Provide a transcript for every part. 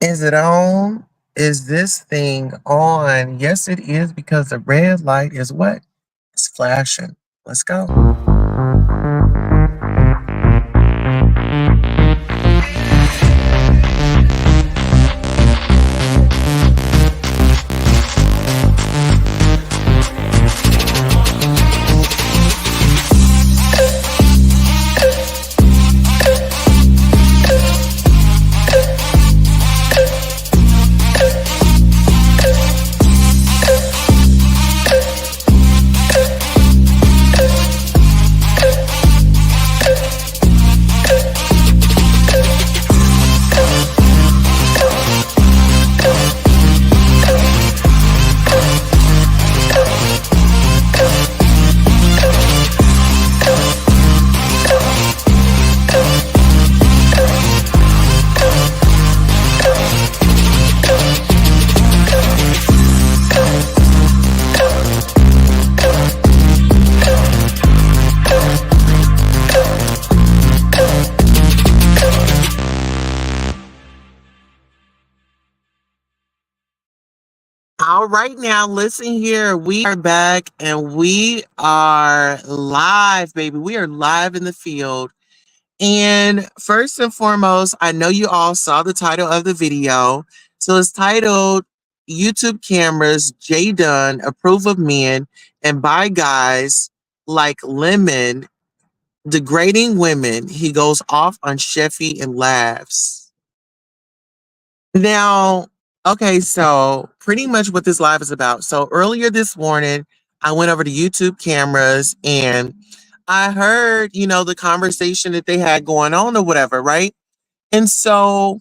Is it on? Is this thing on? Yes, it is because the red light is what? It's flashing. Let's go. All right, now listen here. We are back and we are live, baby. We are live in the field. And first and foremost, I know you all saw the title of the video. So it's titled YouTube Cameras J Dunn Approve of Men and Buy Guys Like Lemon Degrading Women. He goes off on Cheffy and laughs. Now, okay, so pretty much what this live is about. So earlier this morning, I went over to YouTube Cameras and I heard, the conversation that they had going on or whatever, right? And so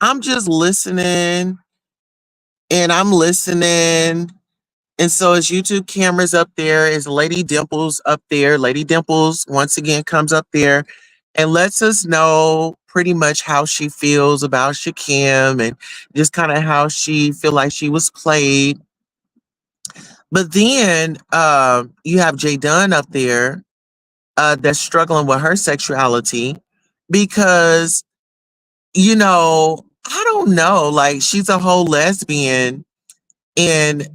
I'm just listening and I'm listening. And so as YouTube Cameras up there, is Lady Dimples up there. Lady Dimples once again comes up there and lets us know pretty much how she feels about Shakim and just kind of how she feel like she was played. But then you have Jay Dunn up there that's struggling with her sexuality because, I don't know, like she's a whole lesbian and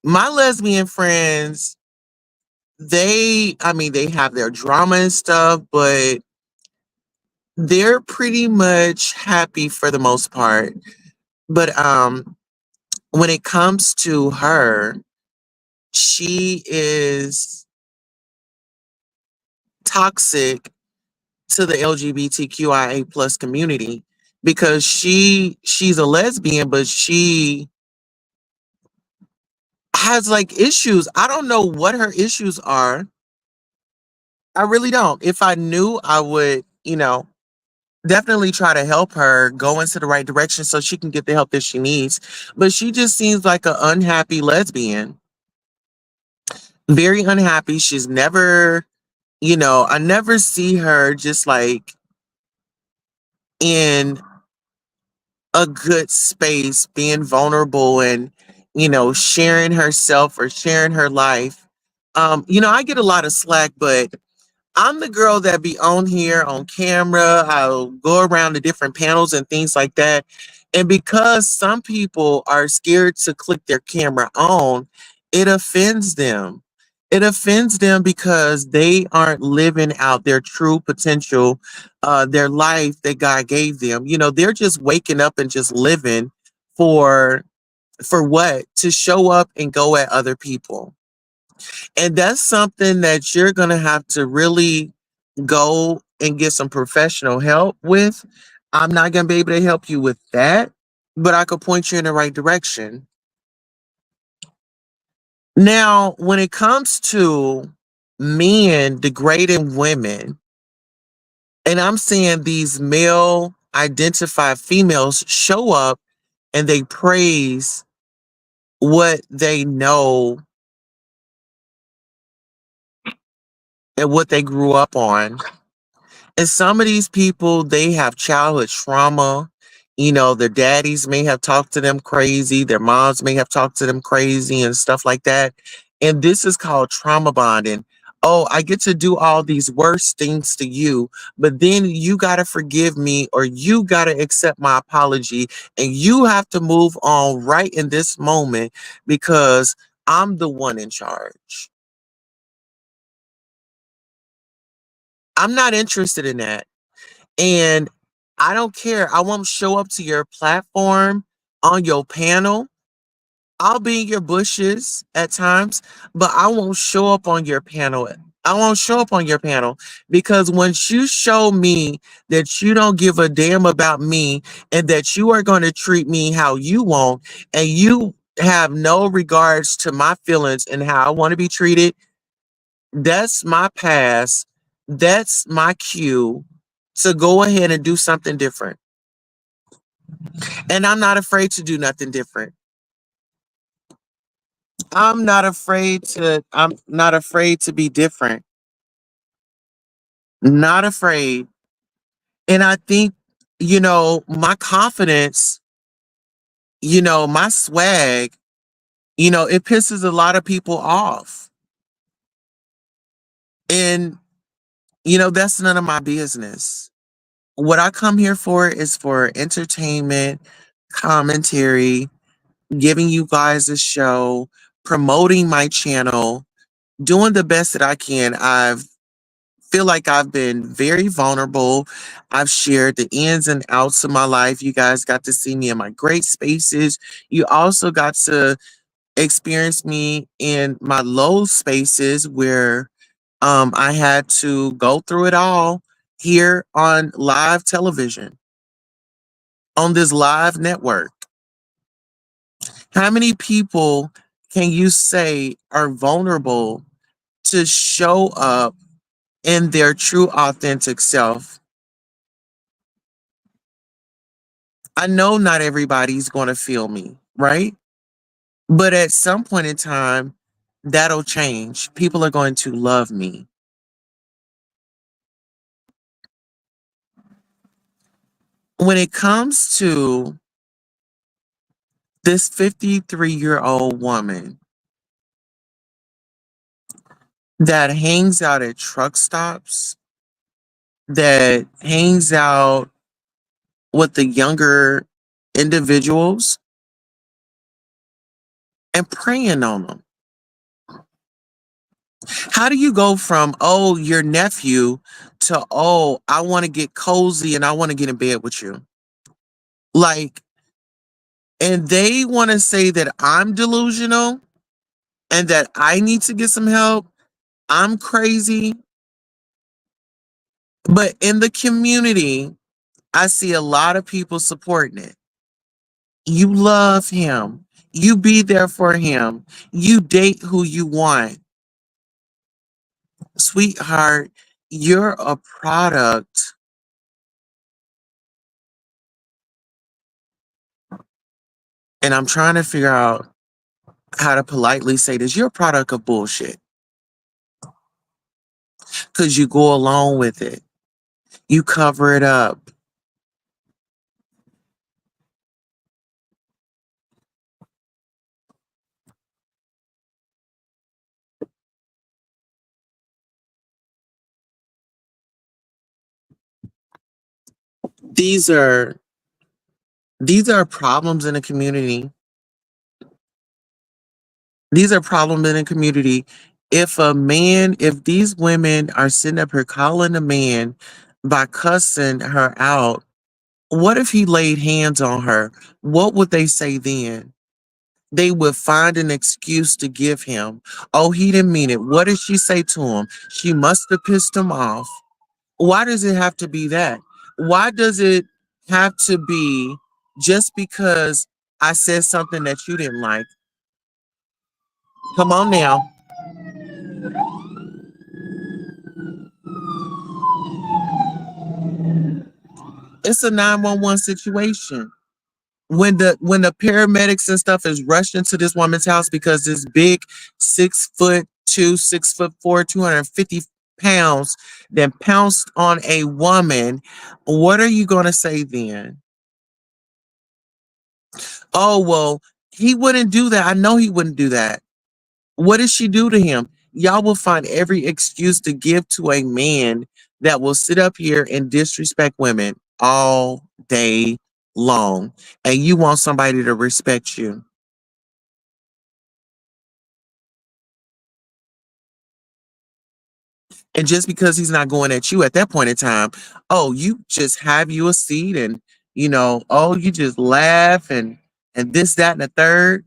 my lesbian friends, they have their drama and stuff, but they're pretty much happy for the most part. But when it comes to her, she is toxic to the LGBTQIA plus community because she's a lesbian, but she has like issues. I don't know what her issues are. I really don't. If I knew, I would, definitely try to help her go into the right direction so she can get the help that she needs. But she just seems like an unhappy lesbian, very unhappy. She's never, I never see her just like in a good space, being vulnerable and, sharing herself or sharing her life. I get a lot of slack, but I'm the girl that be on here on camera. I'll go around to different panels and things like that. And because some people are scared to click their camera on, it offends them. It offends them because they aren't living out their true potential, their life that God gave them. They're just waking up and just living for what? To show up and go at other people. And that's something that you're going to have to really go and get some professional help with. I'm not going to be able to help you with that, but I could point you in the right direction. Now, when it comes to men degrading women, and I'm seeing these male identified females show up and they praise what they know and what they grew up on. And some of these people, they have childhood trauma. Their daddies may have talked to them crazy. Their moms may have talked to them crazy and stuff like that. And this is called trauma bonding. Oh, I get to do all these worse things to you, but then you got to forgive me or you got to accept my apology and you have to move on right in this moment because I'm the one in charge. I'm not interested in that. And I don't care. I won't show up to your platform on your panel. I'll be in your bushes at times, but I won't show up on your panel. I won't show up on your panel because once you show me that you don't give a damn about me and that you are going to treat me how you want and you have no regards to my feelings and how I want to be treated, that's my pass. That's my cue to go ahead and do something different. And I'm not afraid to do nothing different. I'm not afraid to be different. Not afraid. And I think, my confidence, my swag, it pisses a lot of people off. And, that's none of my business. What I come here for is for entertainment, commentary, giving you guys a show, promoting my channel, doing the best that I can. I've feel like I've been very vulnerable. I've shared the ins and outs of my life. You guys got to see me in my great spaces. You also got to experience me in my low spaces where I had to go through it all here on live television, on this live network. How many people can you say are vulnerable to show up in their true authentic self? I know not everybody's going to feel me, right? But at some point in time, that'll change. People are going to love me. When it comes to this 53-year-old woman that hangs out at truck stops, that hangs out with the younger individuals and preying on them. How do you go from, oh, your nephew to, oh, I want to get cozy and I want to get in bed with you? Like, and they want to say that I'm delusional and that I need to get some help. I'm crazy. But in the community, I see a lot of people supporting it. You love him. You be there for him. You date who you want. Sweetheart, you're a product. And I'm trying to figure out how to politely say this. You're a product of bullshit because you go along with it. You cover it up. These are these are problems in the community. These are problems in the community. If these women are sitting up here calling a man by cussing her out, what if he laid hands on her? What would they say then? They would find an excuse to give him. Oh, he didn't mean it. What did she say to him? She must have pissed him off. Why does it have to be that? Why does it have to be just because I said something that you didn't like? Come on now. It's a 911 situation. When the paramedics and stuff is rushed into this woman's house because this big 6'2", 6'4", 250 pounds then pounced on a woman, what are you gonna say then? Oh well, he wouldn't do that. I know he wouldn't do that. What did she do to him? Y'all will find every excuse to give to a man that will sit up here and disrespect women all day long. And you want somebody to respect you. And just because he's not going at you at that point in time, oh, you just have you a seat and oh, you just laugh and this, that, and the third.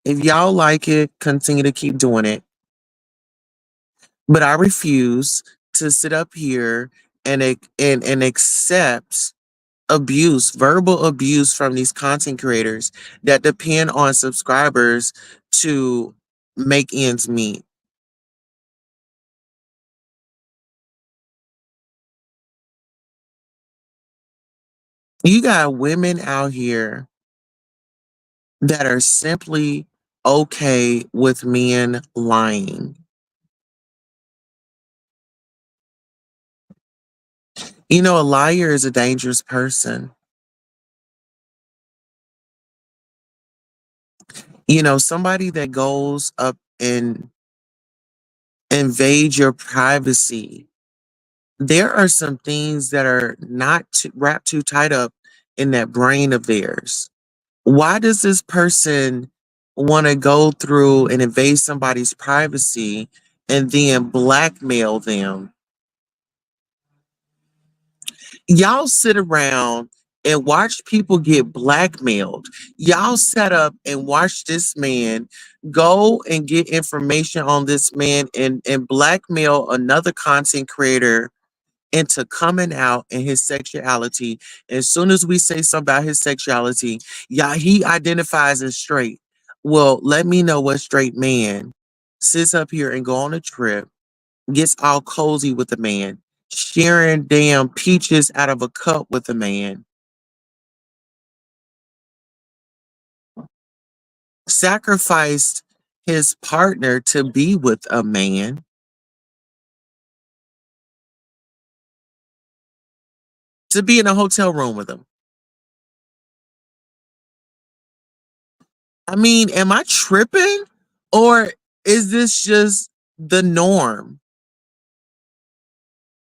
If y'all like it, continue to keep doing it. But I refuse to sit up here and accept abuse, verbal abuse from these content creators that depend on subscribers to make ends meet. You got women out here that are simply okay with men lying. A liar is a dangerous person. Somebody that goes up and invade your privacy. There are some things that are not wrapped too tight up in that brain of theirs. Why does this person want to go through and invade somebody's privacy and then blackmail them? Y'all sit around and watch people get blackmailed. Y'all set up and watch this man go and get information on this man and blackmail another content creator into coming out in his sexuality. As soon as we say something about his sexuality, yeah, he identifies as straight. Well, let me know what straight man sits up here and go on a trip, gets all cozy with a man, sharing damn peaches out of a cup with a man, sacrificed his partner to be with a man, to be in a hotel room with him. I mean, am I tripping? Or is this just the norm?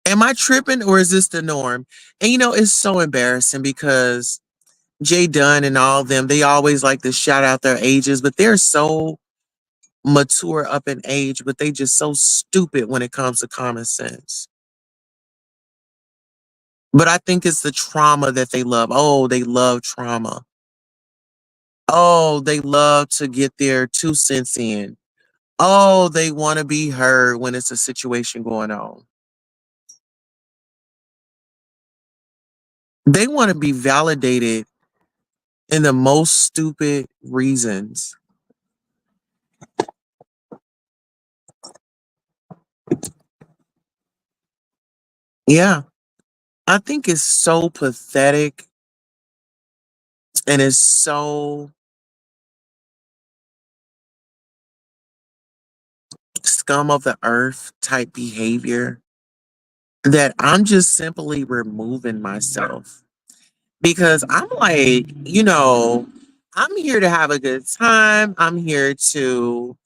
Am I tripping or is this the norm? And it's so embarrassing because Jay Dunn and all of them, they always like to shout out their ages, but they're so mature up in age, but they just so stupid when it comes to common sense. But I think it's the trauma that they love. Oh, they love trauma. Oh, they love to get their 2 cents in. Oh, they want to be heard when it's a situation going on. They want to be validated in the most stupid reasons. Yeah, I think it's so pathetic and it's so scum of the earth type behavior that I'm just simply removing myself because I'm like, I'm here to have a good time. I'm here to,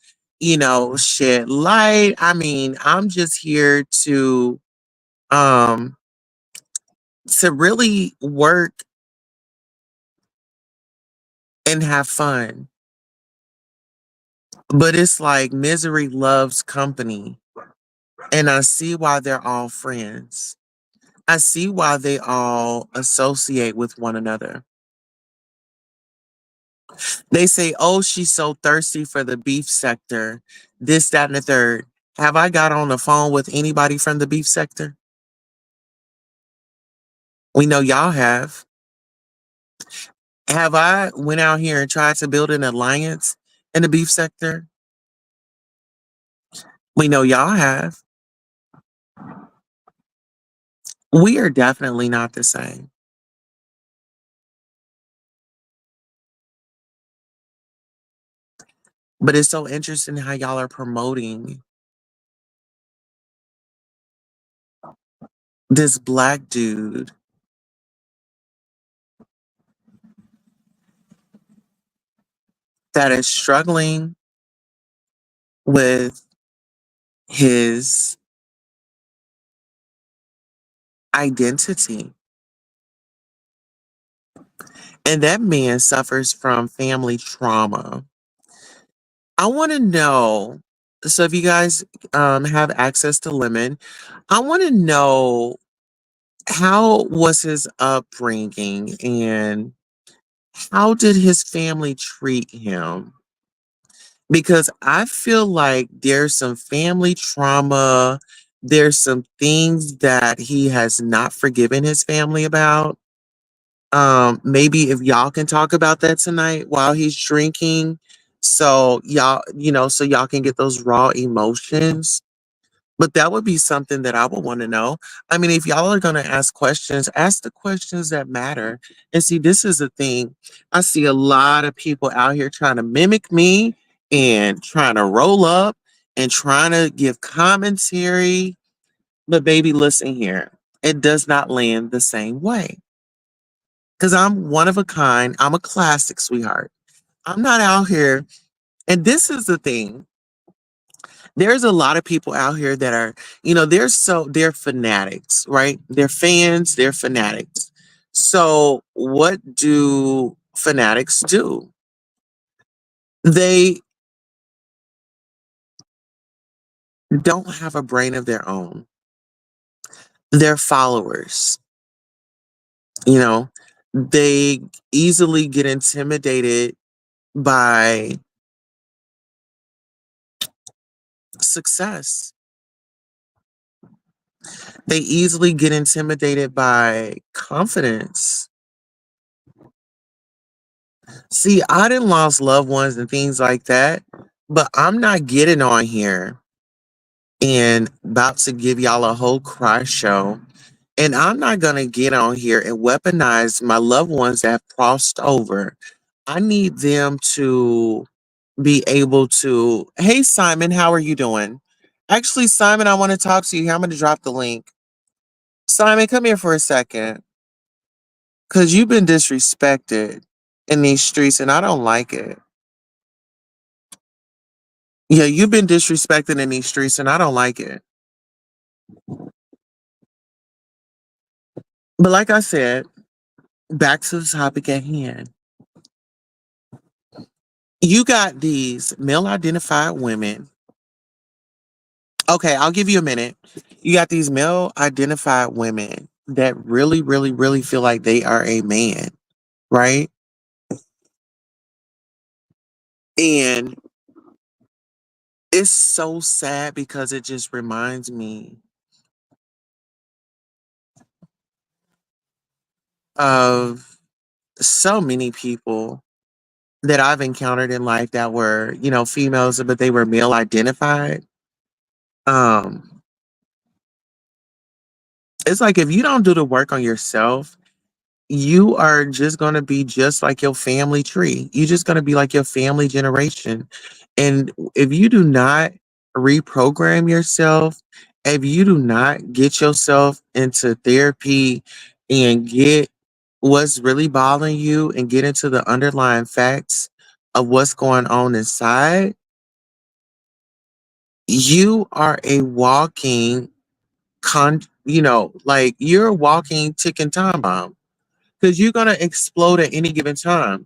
shed light. I mean, I'm just here um to really work and have fun. But it's like misery loves company. And I see why they're all friends. I see why they all associate with one another. They say, oh, she's so thirsty for the beef sector, this, that, and the third. Have I got on the phone with anybody from the beef sector? We know y'all have. Have I went out here and tried to build an alliance in the beef sector? We know y'all have. We are definitely not the same. But it's so interesting how y'all are promoting this black dude that is struggling with his identity. And that man suffers from family trauma. I want to know. So, if you guys have access to Lemon, I want to know how was his upbringing and how did his family treat him? Because I feel like there's some family trauma, there's some things that he has not forgiven his family about. Maybe if y'all can talk about that tonight while he's drinking, so y'all, so y'all can get those raw emotions. But that would be something that I would want to know. I mean, if y'all are going to ask questions, ask the questions that matter. And see, this is the thing. I see a lot of people out here trying to mimic me and trying to roll up and trying to give commentary. But baby, listen here. It does not land the same way. Because I'm one of a kind. I'm a classic, sweetheart. I'm not out here. And this is the thing. There's a lot of people out here that are, they're fanatics, right? They're fans, they're fanatics. So what do fanatics do? They don't have a brain of their own. They're followers, you know. They easily get intimidated by success. They easily get intimidated by confidence. See, I didn't lost loved ones and things like that, but I'm not getting on here and about to give y'all a whole cry show. And I'm not gonna get on here and weaponize my loved ones that have crossed over. I need them to be able to, hey Simon, how are you doing? Actually, Simon, I want to talk to you here. I'm gonna drop the link. Simon, come here for a second. Cause you've been disrespected in these streets and I don't like it. Yeah, you've been disrespected in these streets and I don't like it. But like I said, back to the topic at hand. You got these male identified women. Okay, I'll give you a minute. You got these male identified women that really, really, really feel like they are a man, right? And it's so sad because it just reminds me of so many people that I've encountered in life that were, females, but they were male identified. Um, it's like if you don't do the work on yourself, you are just going to be just like your family tree. You're just going to be like your family generation. And if you do not reprogram yourself, if you do not get yourself into therapy and get what's really bothering you and get into the underlying facts of what's going on inside, you are a walking like you're a walking ticking time bomb because you're going to explode at any given time.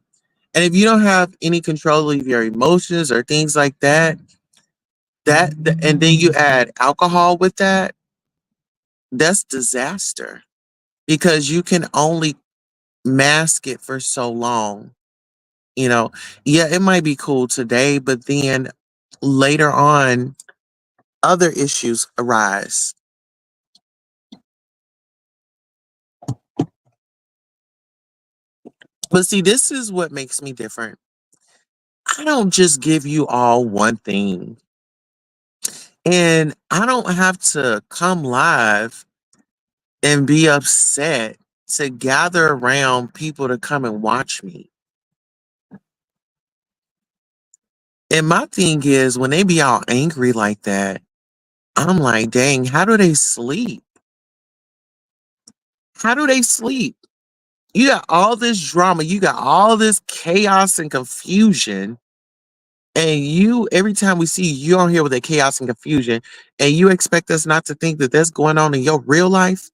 And if you don't have any control of your emotions or things like that, and then you add alcohol with that, that's disaster because you can only mask it for so long. You know, yeah, it might be cool today, but then later on, other issues arise. But see, this is what makes me different. I don't just give you all one thing. And I don't have to come live and be upset to gather around people to come and watch me. And my thing is, when they be all angry like that, I'm like, dang, how do they sleep? How do they sleep? You got all this drama, you got all this chaos and confusion, And you, every time we see you on here with that chaos and confusion, and you expect us not to think that that's going on in your real life?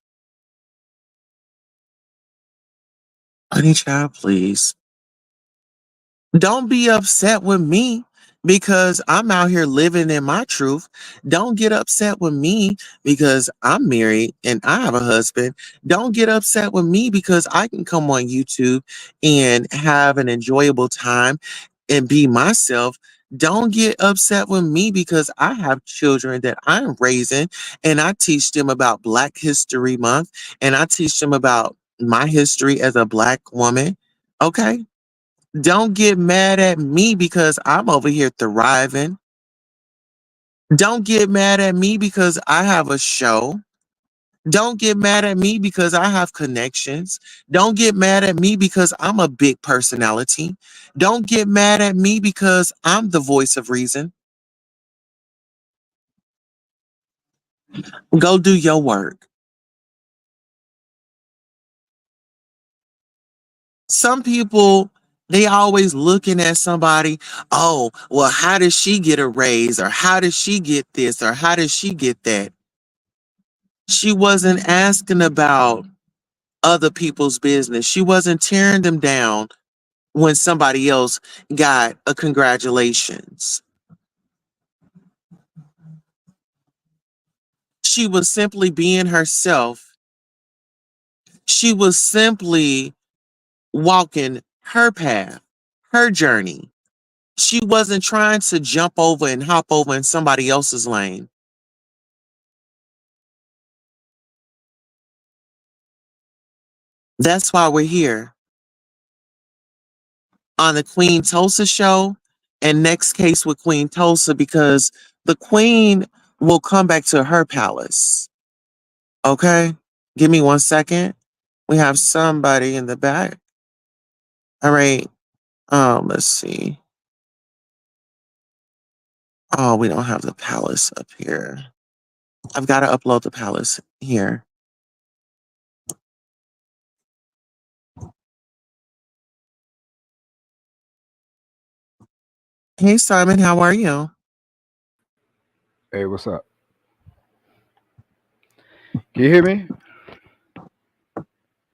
Honey child, please. Don't be upset with me because I'm out here living in my truth. Don't get upset with me because I'm married and I have a husband. Don't get upset with me because I can come on YouTube and have an enjoyable time and be myself. Don't get upset with me because I have children that I'm raising and I teach them about Black History Month and I teach them about my history as a Black woman. Okay? Don't get mad at me because I'm over here thriving. Don't get mad at me because I have a show. Don't get mad at me because I have connections. Don't get mad at me because I'm a big personality. Don't get mad at me because I'm the voice of reason. Go do your work. Some people, they always looking at somebody, oh, well, how does she get a raise? Or how does she get this? Or how does she get that? She wasn't asking about other people's business. She wasn't tearing them down when somebody else got a congratulations. She was simply being herself. She was simply walking her path, her journey. She wasn't trying to jump over and hop over in somebody else's lane. That's why we're here on the Queen Tulsa show and next case with Queen Tulsa because the Queen will come back to her palace. Okay? Give me 1 second. We have somebody in the back. All right. Let's see. Oh, we don't have the palace up here. I've got to upload the palace here. Hey Simon, how are you? Hey, what's up? Can you hear me?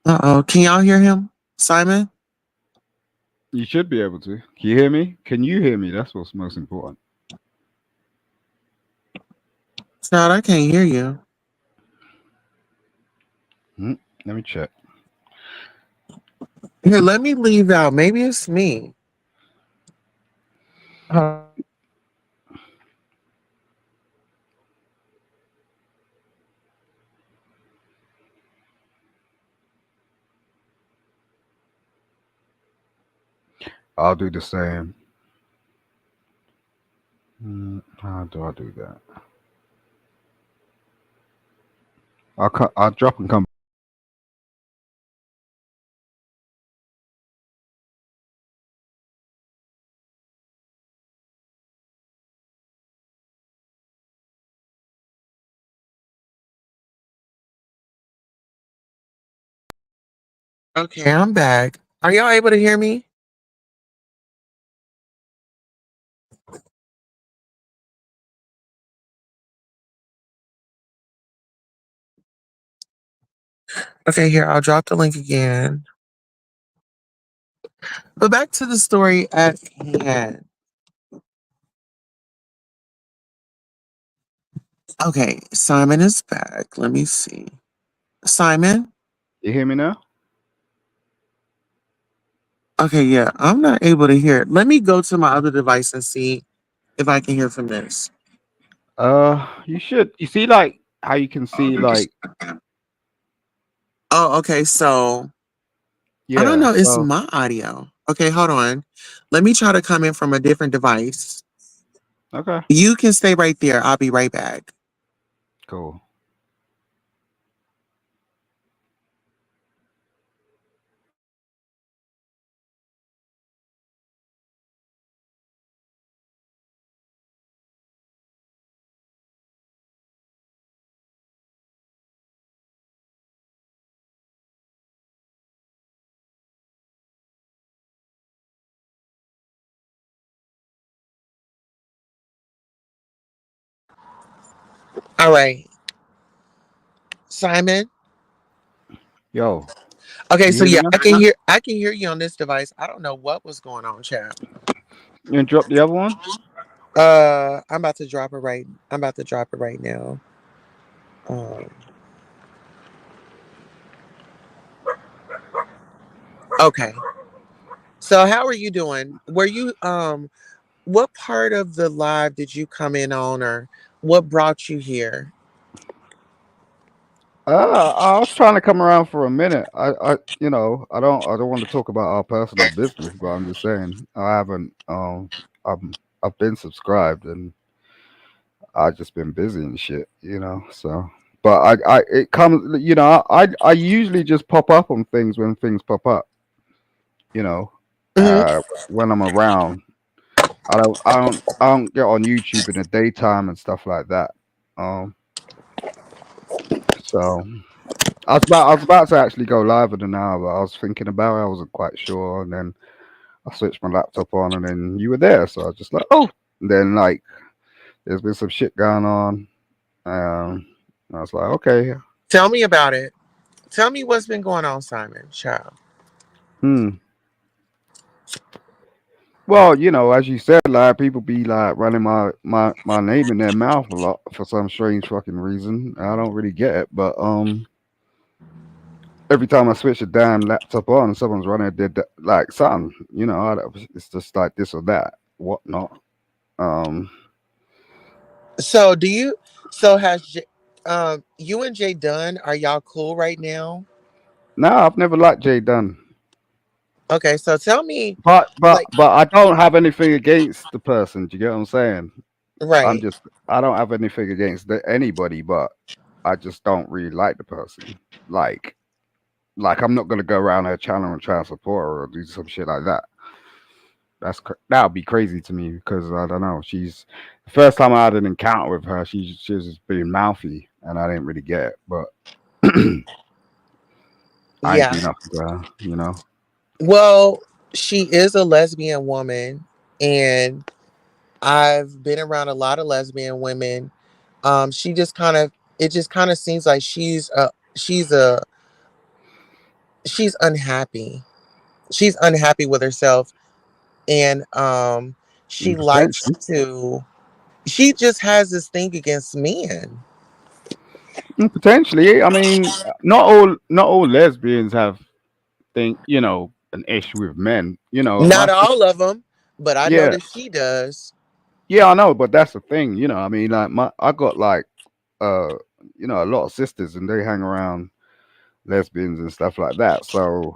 Uh-oh. Can y'all hear him? Simon? You should be able to. Can you hear me? Can you hear me? That's what's most important. Child, I can't hear you. Hmm, Let me check. Here, let me leave out. Maybe it's me. Hold on. I'll do the same. How do I do that? I'll drop and come. Okay, I'm back. Are y'all able to hear me? Okay, here, I'll drop the link again. But back to the story at hand. Okay, Simon is back. Let me see. Simon? You hear me now? Okay, yeah, I'm not able to hear it. Let me go to my other device and see if I can hear from this. You should. You see, like how you can see, like Oh, okay, so I don't yeah. know, it's So my audio. Okay, hold on. Let me try to come in from a different device. okay, You can stay right there. I'll be right back. cool. All right, Simon. Yo, Okay, can you so hear me yeah, now? I can hear you on this device. I don't know what was going on, chat. You gonna drop the other one? I'm about to drop it right now. Um, okay. So how are you doing? Were you what part of the live did you come in on, or what brought you here? I was trying to come around for a minute. I don't want to talk about our personal business, but I'm just saying I haven't. I've been subscribed and I've just been busy and shit, So, but it comes, I usually just pop up on things when things pop up, you know, Hmm. when I'm around. I don't get on YouTube in the daytime and stuff like that. Um, so I was about to actually go live in an hour, but I was thinking about it. I wasn't quite sure, and then I switched my laptop on, and then you were there, so I was just like, oh. And then like, there's been some shit going on. I was like, okay. Tell me about it. Tell me what's been going on, Simon. Child. Hmm. Well, as you said, like people be like running my name in their mouth a lot for some strange fucking reason. I don't really get it, but every time I switch the damn laptop on, someone's running like something. It's just like this or that, whatnot. Um, So do you? So you and Jay Dunn, are y'all cool right now? no, I've never liked Jay Dunn, Okay, so tell me, but like, but I don't have anything against the person. Do you get what I'm saying? I'm right. just I don't have anything against anybody, but I just don't really like the person. Like I'm not gonna go around her channel and try and support her or do some shit like that. That would be crazy to me because I don't know. She's the first time I had an encounter with her. She was just being mouthy, and I didn't really get it. But I ain't Yeah. do nothing to her, Well, she is a lesbian woman, and I've been around a lot of lesbian women. She just kind of it just kind of seems like she's unhappy. She's unhappy with herself, and she likes Potentially. to. She just has this thing against men. Potentially. I mean, not all lesbians have an issue with men. My Not sister. all of them, but I know Yeah, that she does. yeah, I know, but that's the thing. I mean, like I got like uh, a lot of sisters, and they hang around lesbians and stuff like that. So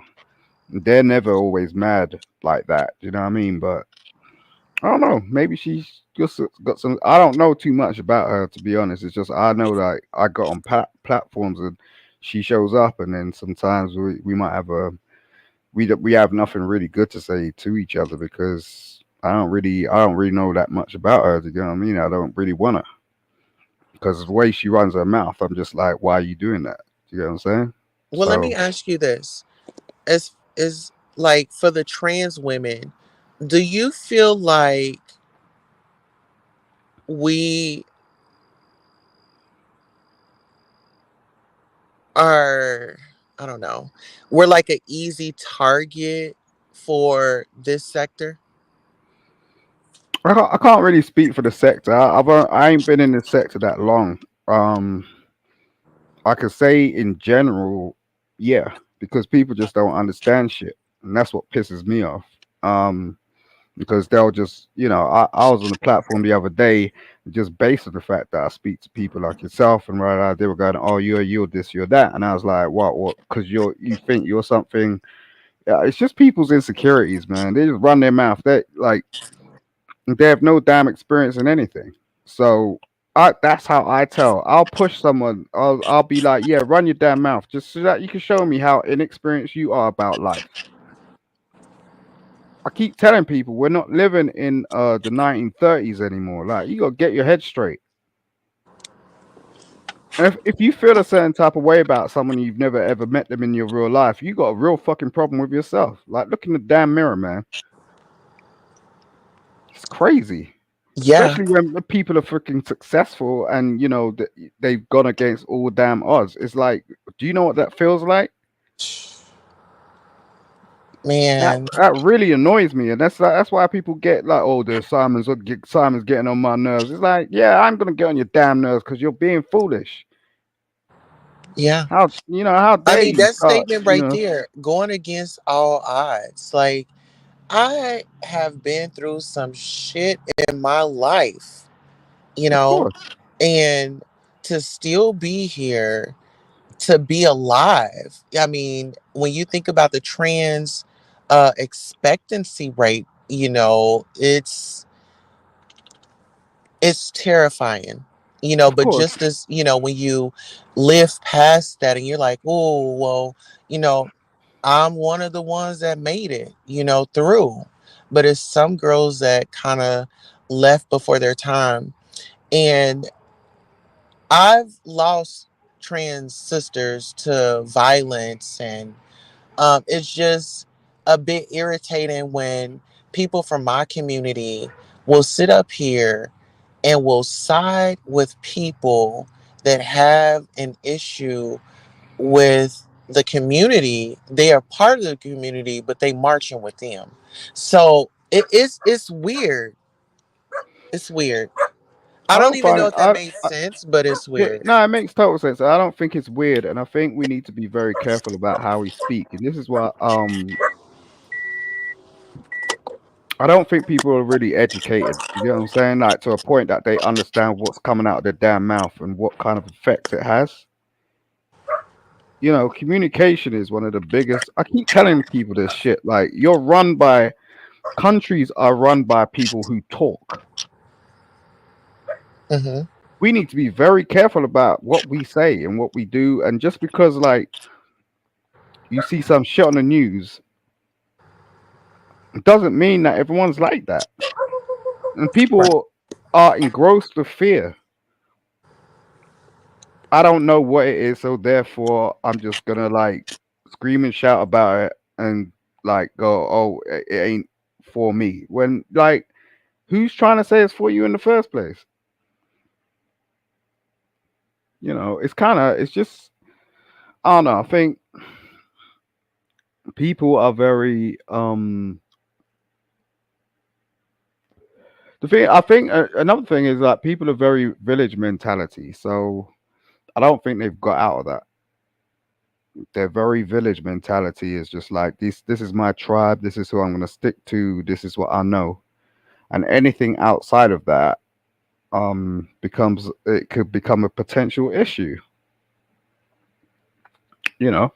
they're never always mad like that. You know what I mean? But I don't know. Maybe she's just got some. I don't know too much about her, to be honest. It's just I know that I got on platforms and she shows up, and then sometimes we might have we have nothing really good to say to each other because I don't really know that much about her. You know what I mean? I don't really want to because the way she runs her mouth, I'm just like, why are you doing that? You know what I'm saying? Well, let me So ask you this: as is like for the trans women, do you feel like we are, I don't know, we're like an easy target for this sector? I can't really speak for the sector. I ain't been in the sector that long. Um, I could say in general, yeah, because people just don't understand shit, and that's what pisses me off. Because they'll just, I was on the platform the other day, just based on the fact that I speak to people like yourself, and they were going, "Oh, you're this, you're that," and I was like, "What? Because you think you're something." Yeah, it's just people's insecurities, man. They just run their mouth. They have no damn experience in anything. So that's how I tell. I'll push someone. I'll be like, yeah, run your damn mouth, just so that you can show me how inexperienced you are about life. I keep telling people we're not living in the 1930s anymore. Like you gotta get your head straight. And if you feel a certain type of way about someone you've never ever met them in your real life, you got a real fucking problem with yourself. Like look in the damn mirror, man. It's crazy. Yeah. especially when the people are freaking successful and they've gone against all damn odds. It's like, do you know what that feels like? That Man, that really annoys me, and that's why people get like, oh, the Simon's getting on my nerves. It's like, yeah, I'm gonna get on your damn nerves because you're being foolish. yeah. How I dare mean, you that start? statement right there, going against all odds. Like, I have been through some shit in my life, you Of know, course, and to still be here, to be alive. I mean, when you think about the trans expectancy rate, it's terrifying. of But course, just as, when you live past that and you're like, oh, well, you know, I'm one of the ones that made it, through. But it's some girls that kind of left before their time. And I've lost trans sisters to violence, and it's just a bit irritating when people from my community will sit up here and will side with people that have an issue with the community. They are part of the community, but they marching with them. So it's weird. It's weird. I I don't don't even find know it. if that made sense, but it's Yeah, weird. no, it makes total sense. I don't think it's weird, and I think we need to be very careful about how we speak. And this is what I don't think people are really educated. You know what I'm saying? Like to a point that they understand what's coming out of their damn mouth and what kind of effects it has. Communication is one of the biggest. I keep telling people this shit. Like, countries are run by people who talk. Hmm. We need to be very careful about what we say and what we do. And just because, like, you see some shit on the news, it doesn't mean that everyone's like that. And Right. people are engrossed with fear. I don't know what it is, so therefore I'm just gonna like scream and shout about it and like go, oh, it ain't for me. When like, who's trying to say it's for you in the first place? It's just, I don't know. I think people are very the thing. I think another thing is that people are very village mentality. So I don't think they've got out of that. Their very village mentality is just like this. This is my tribe. This is who I'm going to stick to. This is what I know. And anything outside of that becomes it could become a potential issue. You know,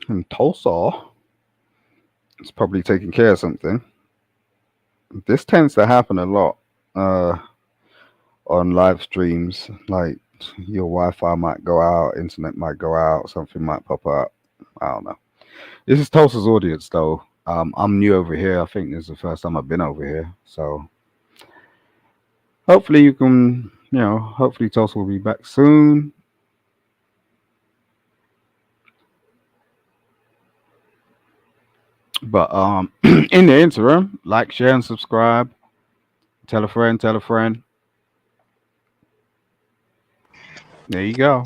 and Tulsa is probably taking care of something. This tends to happen a lot uh, on live streams. Like your Wi-Fi might go out, internet might go out, something might pop up. I don't know. This is Tulsa's audience, though. I'm new over here. I think this is the first time I've been over here. So hopefully you can, hopefully Tulsa will be back soon. But in the interim, like, share, and subscribe. Tell a friend, tell a friend. There you go.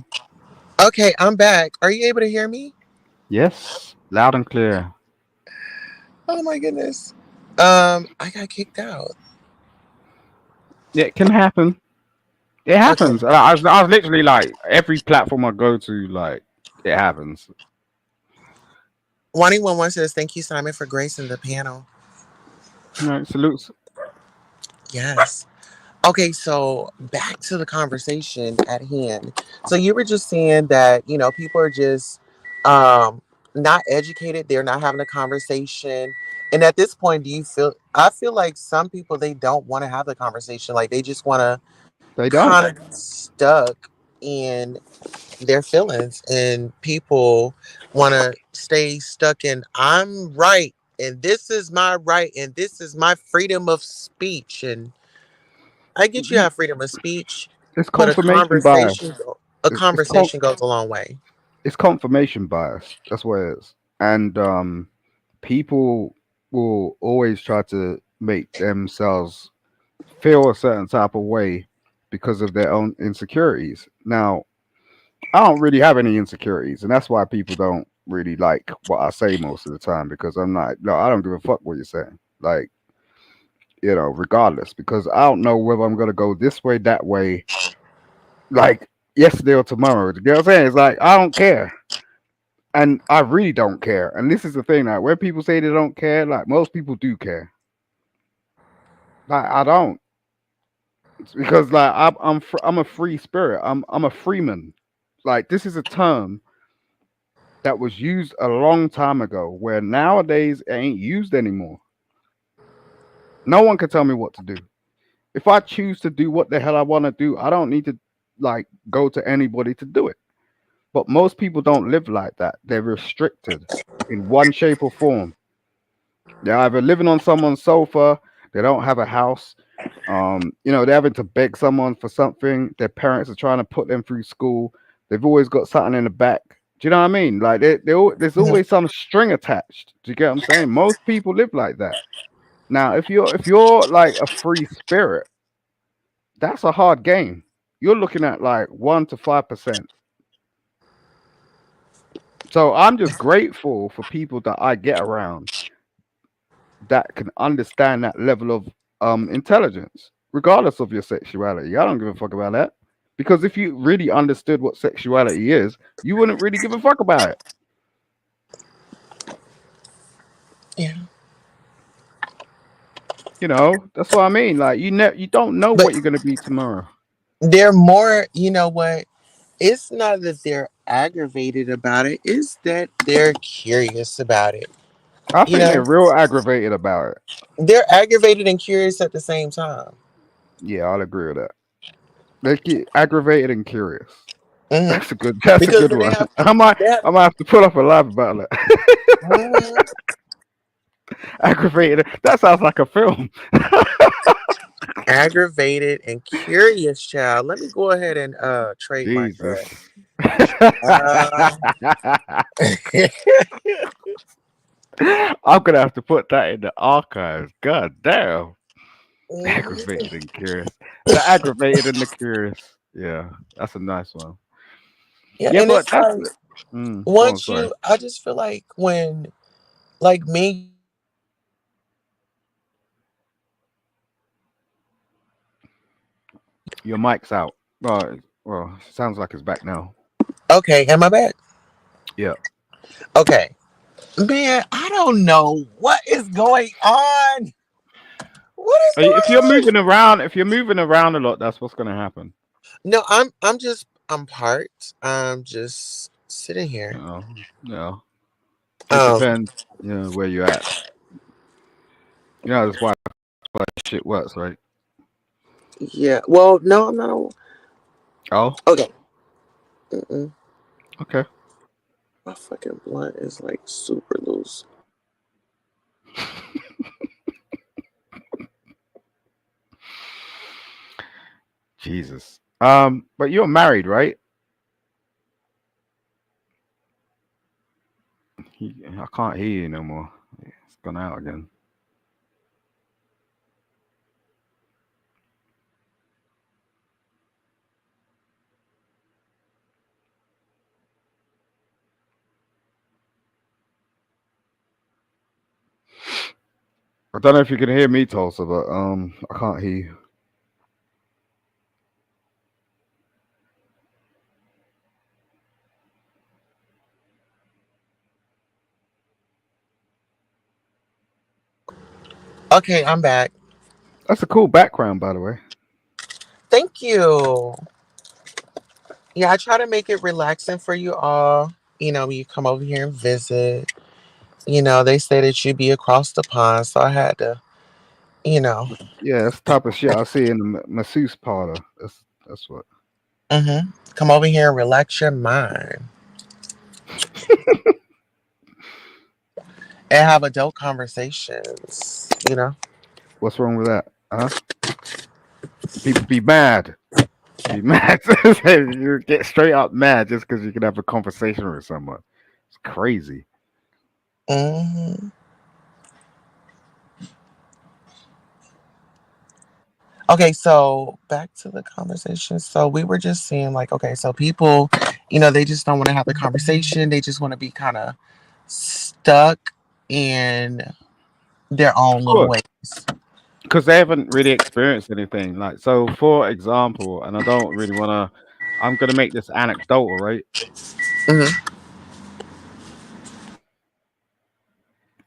Okay, I'm back. Are you able to hear me? Yes, loud and clear. Oh my goodness. I got kicked out. Yeah, it can happen. It Okay. happens. I was literally like every platform I go to, like it happens. 111 says, thank you, Simon, for gracing the panel. Salutes. Yes. Okay, so back to the conversation at hand. So you were just saying that, people are just not educated, they're not having a conversation. And at this point, I feel like some people they don't want to have the conversation. Like they just want to They kind don't. of be stuck in their feelings, and people want to stay stuck in I'm right. and this is my right, and this is my freedom of speech. And I get you You- have freedom of speech, It's but confirmation bias. a It's, it's con- conversation goes a long way. it's confirmation bias. That's what it is. And people will always try to make themselves feel a certain type of way because of their own insecurities. Now, I don't really have any insecurities, and that's why people don't really like what I say most of the time because I'm not. No, I don't give a fuck what you're saying. Like, regardless, because I don't know whether I'm gonna go this way, that way, like yesterday or tomorrow. You know what I'm saying? It's like I don't care. And I really don't care. And this is the thing, like when people say they don't care, like most people do care. Like I don't, it's because like I'm a free spirit. I'm a freeman. Like this is a term that was used a long time ago, where nowadays it ain't used anymore. No one can tell me what to do. If I choose to do what the hell I want to do, I don't need to like go to anybody to do it. But most people don't live like that. They're restricted in one shape or form. They're either living on someone's sofa, they don't have a house, they're having to beg someone for something, their parents are trying to put them through school, they've always got something in the back. Do you know what I mean? Like there's Mhm. always some string attached. Do you get what I'm saying? Most people live like that. Now, if you're like a free spirit, that's a hard game. You're looking at like 1 to 5%. So I'm just grateful for people that I get around that can understand that level of intelligence, regardless of your sexuality. I don't give a fuck about that. Because if you really understood what sexuality is, you wouldn't really give a fuck about it. Yeah, That's what I mean. Like you don't know but what you're gonna be tomorrow. they're more. You know what? It's not that they're aggravated about it; it's that they're curious about it. I You think they're know, real aggravated about it. they're aggravated and curious at the same time. Yeah, I'll agree with that. They get aggravated and curious. Hmm. That's a Because good then one. I might they have I might have to put up a live about that. mhm, Aggravated. That sounds like a film. aggravated and curious, child. Let me go ahead and trademark that. Jesus. Uh, I'm gonna have to put that in the archives. God damn. mhm. Aggravated and curious. The aggravated and the curious. Yeah, that's a nice one. Yeah, Yeah, and but it's that's like go on, once sorry. you, I just feel like when, like me, Your mic's out. Well, sounds like it's back now. okay, am I back? Yeah. Okay, man, I don't know what is going on. What is going on? If you're moving around a lot, that's what's gonna happen. No, I'm parked. I'm just sitting here. No. It Um, depends, where you're at. That's why shit works, right? yeah. Well, no, I'm not. Oh, Okay. Mm-mm. okay. My fucking blunt is like super loose. Jesus. But you're married, right? I can't hear you no more. It's gone out again. I don't know if you can hear me, Tulsa, but I can't hear you. Okay, I'm back. That's a cool background, by the way. Thank you. Yeah, I try to make it relaxing for you all. You know, you come over here and visit. You know, they say that you be across the pond, so I had to, you know, Yeah, that's the type of shit I see in the masseuse parlor. That's what. come over here and relax your mind. and have adult conversations, you know? What's wrong with that? Huh? People be mad. Be mad. You get straight up mad just because you can have a conversation with someone. It's crazy. Hmm. Okay, so back to the conversation. So we were just saying, like, okay, so people, they just don't want to have the conversation. They just want to be kind of stuck in their own little Sure. ways. Because they haven't really experienced anything. Like, so for example, and I don't really want to, I'm going to make this anecdotal, right? Hmm.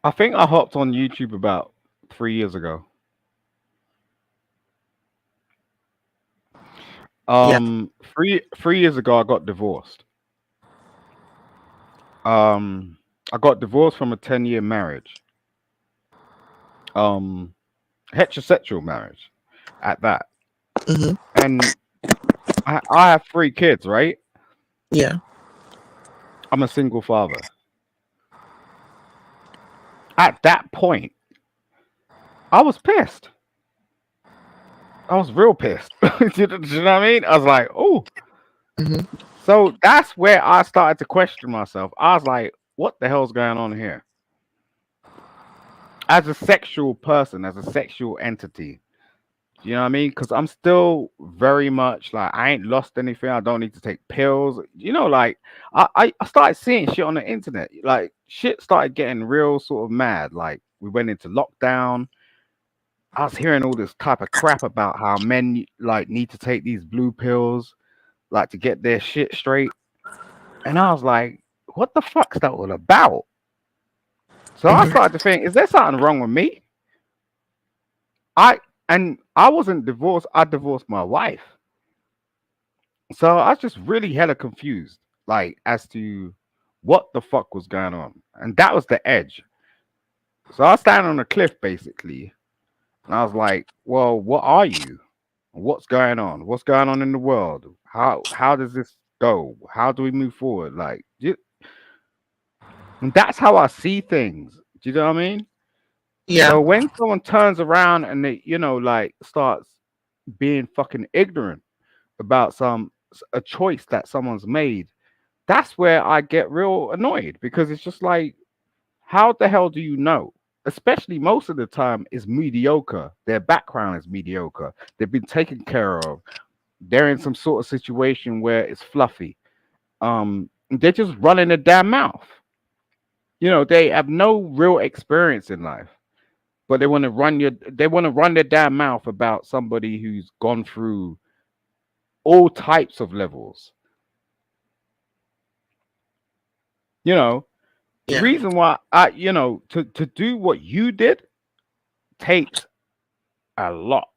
I think I hopped on YouTube about 3 years ago. Yeah. 3 years ago, I got divorced. Um, I got divorced from a 10-year marriage. Um, Heterosexual marriage at that. Hmm. And I have 3 kids, right? Yeah. I'm a single father. At that point, I was pissed. I was real pissed. Do you know what I mean? I was like, oh. Hmm. So that's where I started to question myself. I was like, what the hell's going on here? As a sexual person, as a sexual entity, you know what I mean? Because I'm still very much like, I ain't lost anything. I don't need to take pills. Like, I started seeing shit on the internet. Like, shit started getting real sort of mad. Like, we went into lockdown. I was hearing all this type of crap about how men like need to take these blue pills, like to get their shit straight. And I was like, what the fuck's that all about? So I Hmm. started to think, is there something wrong with me? I and I wasn't divorced, I divorced my wife. So I was just really hella confused, like as to what the fuck was going on. And that was the edge. So I was standing on a cliff basically, and I was like, well, what are you? What's going on? What's going on in the world? How does this go? How do we move forward? Like, and that's how I see things. Do you know what I mean? Yeah. So when someone turns around and they, like starts being fucking ignorant about a choice that someone's made, that's where I get real annoyed because it's just like, how the hell do you know? Especially most of the time is mediocre. Their background is mediocre. They've been taken care of. They're in some sort of situation where it's fluffy. They're just running their damn mouth. They have no real experience in life, but they want to run their damn mouth about somebody who's gone through all types of levels. You know, the Yeah. reason why to do what you did takes a lot.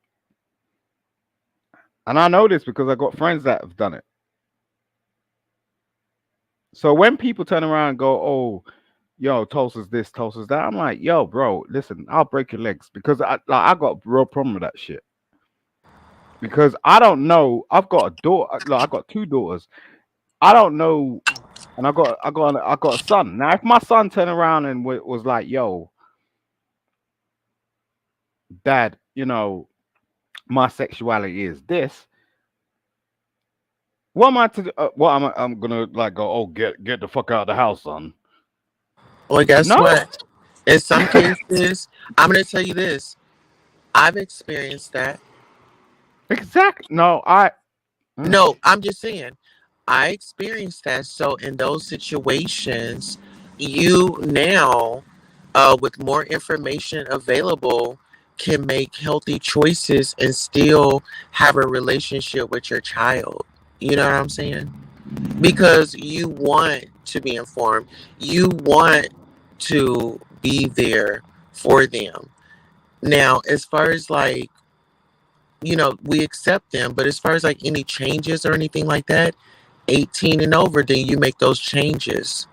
And I know this because I got friends that have done it. So when people turn around and go, "Oh, yo, Tulsa's this, Tulsa's that," I'm like, "Yo, bro, listen, I'll break your legs because I got a real problem with that shit. Because I don't know. I've got a daughter. Like, I got 2 daughters. I don't know, and I got a son. Now, if my son turned around and was like, "Yo, dad, my sexuality is this," what am I to? What I'm gonna like go? Oh, get the fuck out of the house, son. Well, guess No, what? In some cases, I'm going to tell you this. I've experienced that. exactly. No, I. Mm, No, I'm just saying, I experienced that. So in those situations, you now, with more information available, can make healthy choices and still have a relationship with your child. You know what I'm saying? Because you want to be informed, you want to be there for them. Now, as far as like, we accept them, but as far as like any changes or anything like that, 18 and over, then you make those changes.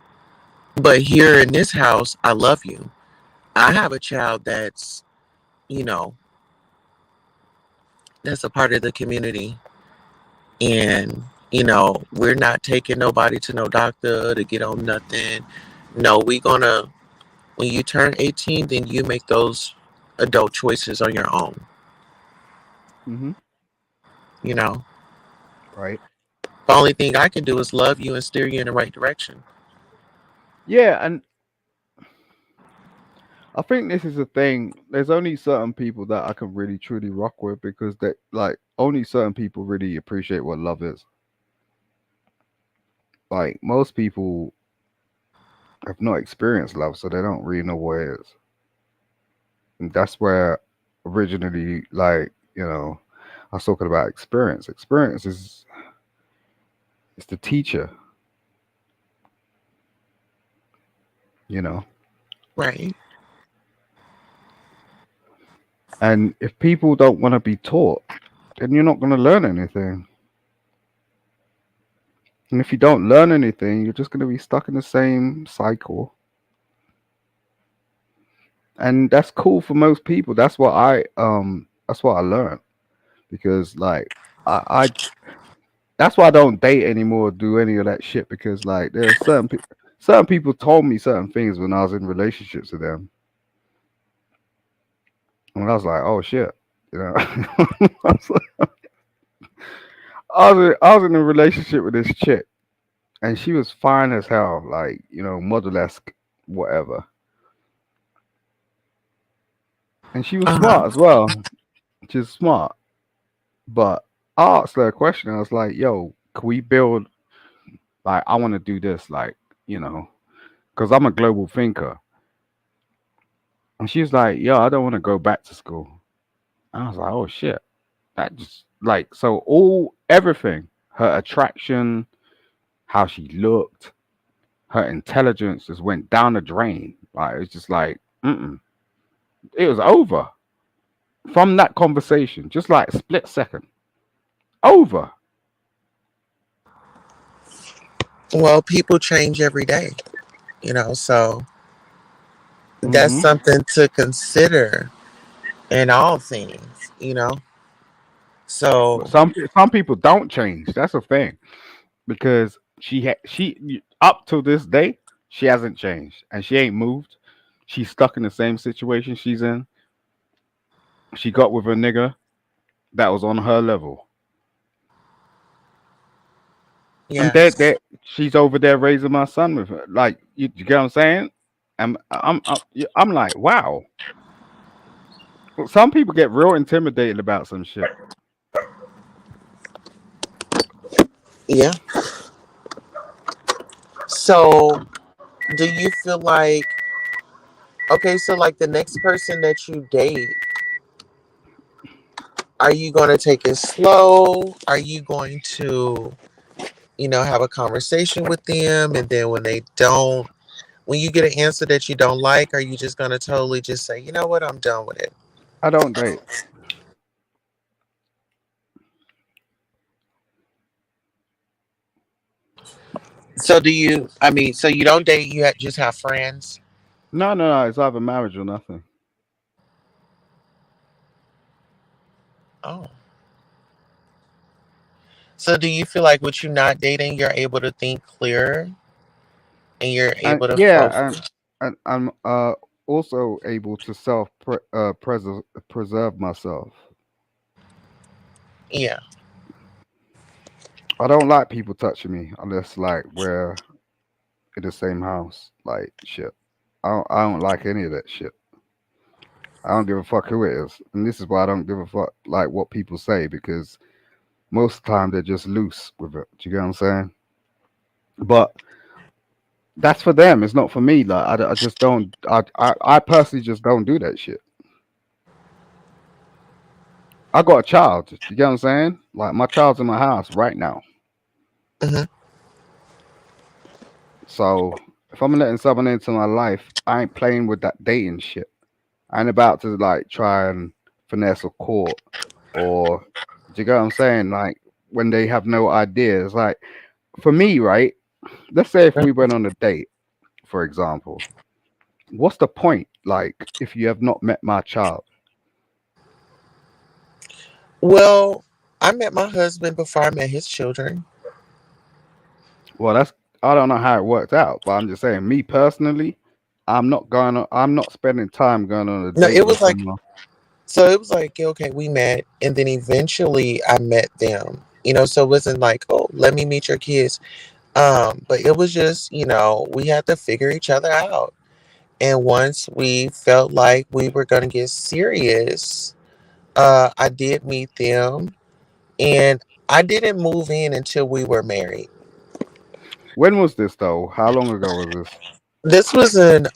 But here in this house, I love you. I have a child you know, that's a part of the community. And, we're not taking nobody to no doctor to get on nothing. No, we gonna When you turn 18, then you make those adult choices on your own. Hmm. You know, Right. the only thing I can do is love you and steer you in the right direction. Yeah, and I think this is a thing. There's only certain people that I can really truly rock with because they like only certain people really appreciate what love is. Like most people have not experienced love, so they don't really know what it is. And that's where originally, like I was talking about experience. Experience is the teacher, you know. Right. And if people don't want to be taught, then you're not going to learn anything. And if you don't learn anything, you're just going to be stuck in the same cycle. And that's cool for most people. That's what I learned because like I that's why I don't date anymore, do any of that shit because like there are certain people told me certain things when I was in relationships with them, and I was like, oh shit, you know. I was, like- I was in a relationship with this chick, and she was fine as hell, like model esque, whatever, and she was Uh huh. smart as well. She's smart, but I asked her a question. I was like, yo, can we build like I want to do this, like you know, because I'm a global thinker. And she was like, yo, I don't want to go back to school. I was like, oh shit. That just like so all everything, her attraction, how she looked, her intelligence just went down the drain. Like it's just like, it was over from that conversation, just like split second, over. Well, people change every day, so that's Hmm. something to consider in all things. But So, some people don't change. That's a thing because she up to this day she hasn't changed and she ain't moved. She's stuck in the same situation she's in. She got with a nigga that was on her level. And yes. she's over there raising my son with her. Like you get what I'm saying? I'm like, wow. Well, some people get real intimidated about some shit. Yeah. So, do you feel like, okay, so like the next person that you date, are you going to take it slow? Are you going to, have a conversation with them? And then when you get an answer that you don't like, are you just going to totally just say, you know what, I'm done with it? I don't date. So, so you don't date, just have friends? No, no, no. It's either marriage or nothing. Oh. So, do you feel like with you not dating, you're able to think clearer and you're And able to yeah, focus? and I'm also able to preserve myself. Yeah. I don't like people touching me unless like we're in the same house. Like shit. I don't like any of that shit. I don't give a fuck who it is. And this is why I don't give a fuck like what people say because most of the time they're just loose with it. Do you get what I'm saying? But that's for them. It's not for me. Like I just don't. I personally just don't do that shit. I got a child. You get what I'm saying? Like my child's in my house right now. Hmm. So if I'm letting someone into my life, I ain't playing with that dating shit. I ain't about to like try and finesse a court or do you get what I'm saying? Like when they have no ideas. Like for me, right? Let's say if we went on a date, for example, what's the point? Like if you have not met my child. Well, I met my husband before I met his children. Well, that's I don't know how it worked out, but I'm just saying, me personally, I'm not spending time going on a No, date it with was like, someone. so it was like, okay, we met, and then eventually I met them. So it wasn't like, oh, let me meet your kids. But it was just, we had to figure each other out. And once we felt like we were gonna get serious, I did meet them, and I didn't move in until we were married. When was this though? How long ago was this? This was in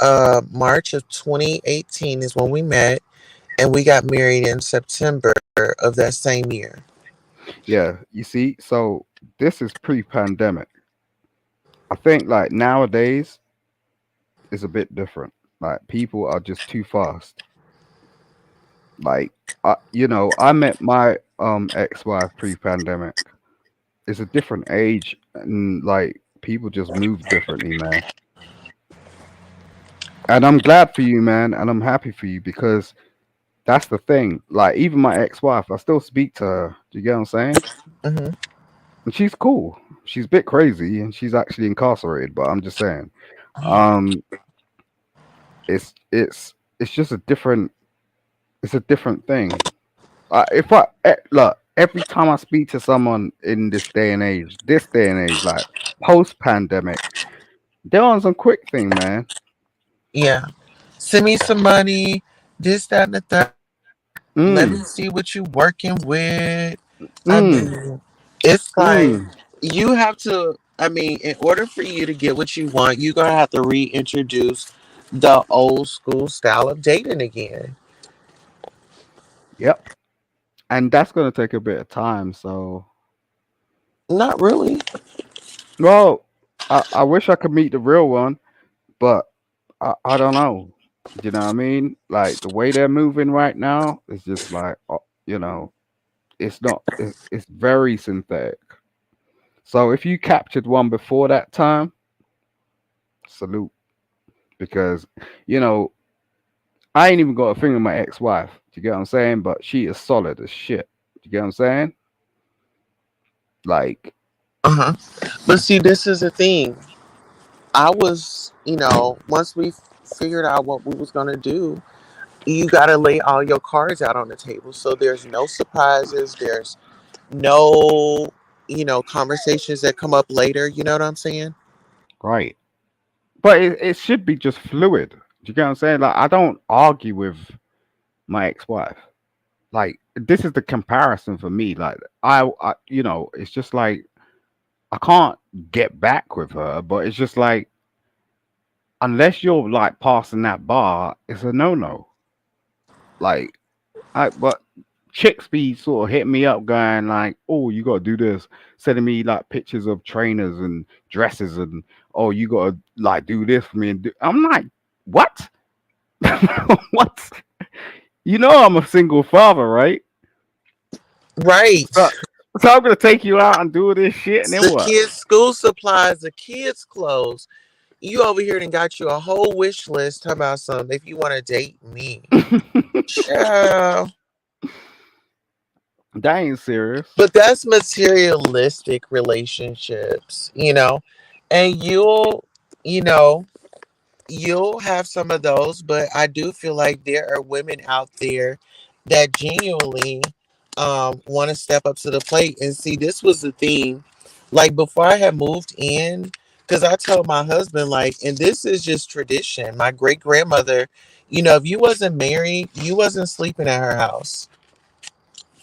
March of 2018 is when we met, and we got married in September of that same year. Yeah, you see, so this is pre-pandemic. I think like nowadays is a bit different. Like people are just too fast. Like I met my ex-wife pre-pandemic. It's a different age, and like people just move differently, man. And I'm glad for you, man, and I'm happy for you because that's the thing. Like even my ex-wife, I still speak to her. Do you get what I'm saying? Hmm. And she's cool. She's a bit crazy, and she's actually incarcerated. But I'm just saying, um, it's just a different. It's a different thing. If look, every time I speak to someone in this day and age, like post pandemic, they're on some quick thing, man. Yeah. Send me some money, this, that, and the third. Let me Mm, see what you working with. I mm, mean, it's like mm. you have to, I mean, in order for you to get what you want, you're going to have to reintroduce the old school style of dating again. Yep. And that's gonna take a bit of time. So, Not really. well, I wish I could meet the real one, but I don't know. You know what I mean? Like the way they're moving right now is just like, it's not. It's very synthetic. So if you captured one before that time, salute, because you know I ain't even got a thing with my ex-wife. Do you get what I'm saying? But she is solid as shit. Do you get what I'm saying? Like, Uh huh. But see, this is the thing. I was, once we figured out what we was going to do, you got to lay all your cards out on the table. So there's no surprises. There's no, conversations that come up later. You know what I'm saying? right. But it should be just fluid. Do you get what I'm saying? Like, I don't argue with my ex-wife. Like, this is the comparison for me. Like, it's just like I can't get back with her, but it's just like unless you're like passing that bar, it's a no-no. Like, but chicks be sort of hitting me up, going like, "Oh, you gotta do this," sending me like pictures of trainers and dresses, and "Oh, you gotta like do this for me." I'm like, "What? What? You know, I'm a single father, right? Right. So, so I'm gonna take you out and do this shit, and then The what?" kids' school supplies, the kids' clothes. You over here and got you a whole wish list. Talking about something if you want to date me. Child. That ain't serious. But that's materialistic relationships. And you know, you'll have some of those, but I do feel like there are women out there that genuinely want to step up to the plate. And see, this was the thing. Like before I had moved in, because I told my husband, like, and this is just tradition. My great grandmother, if you wasn't married, you wasn't sleeping at her house.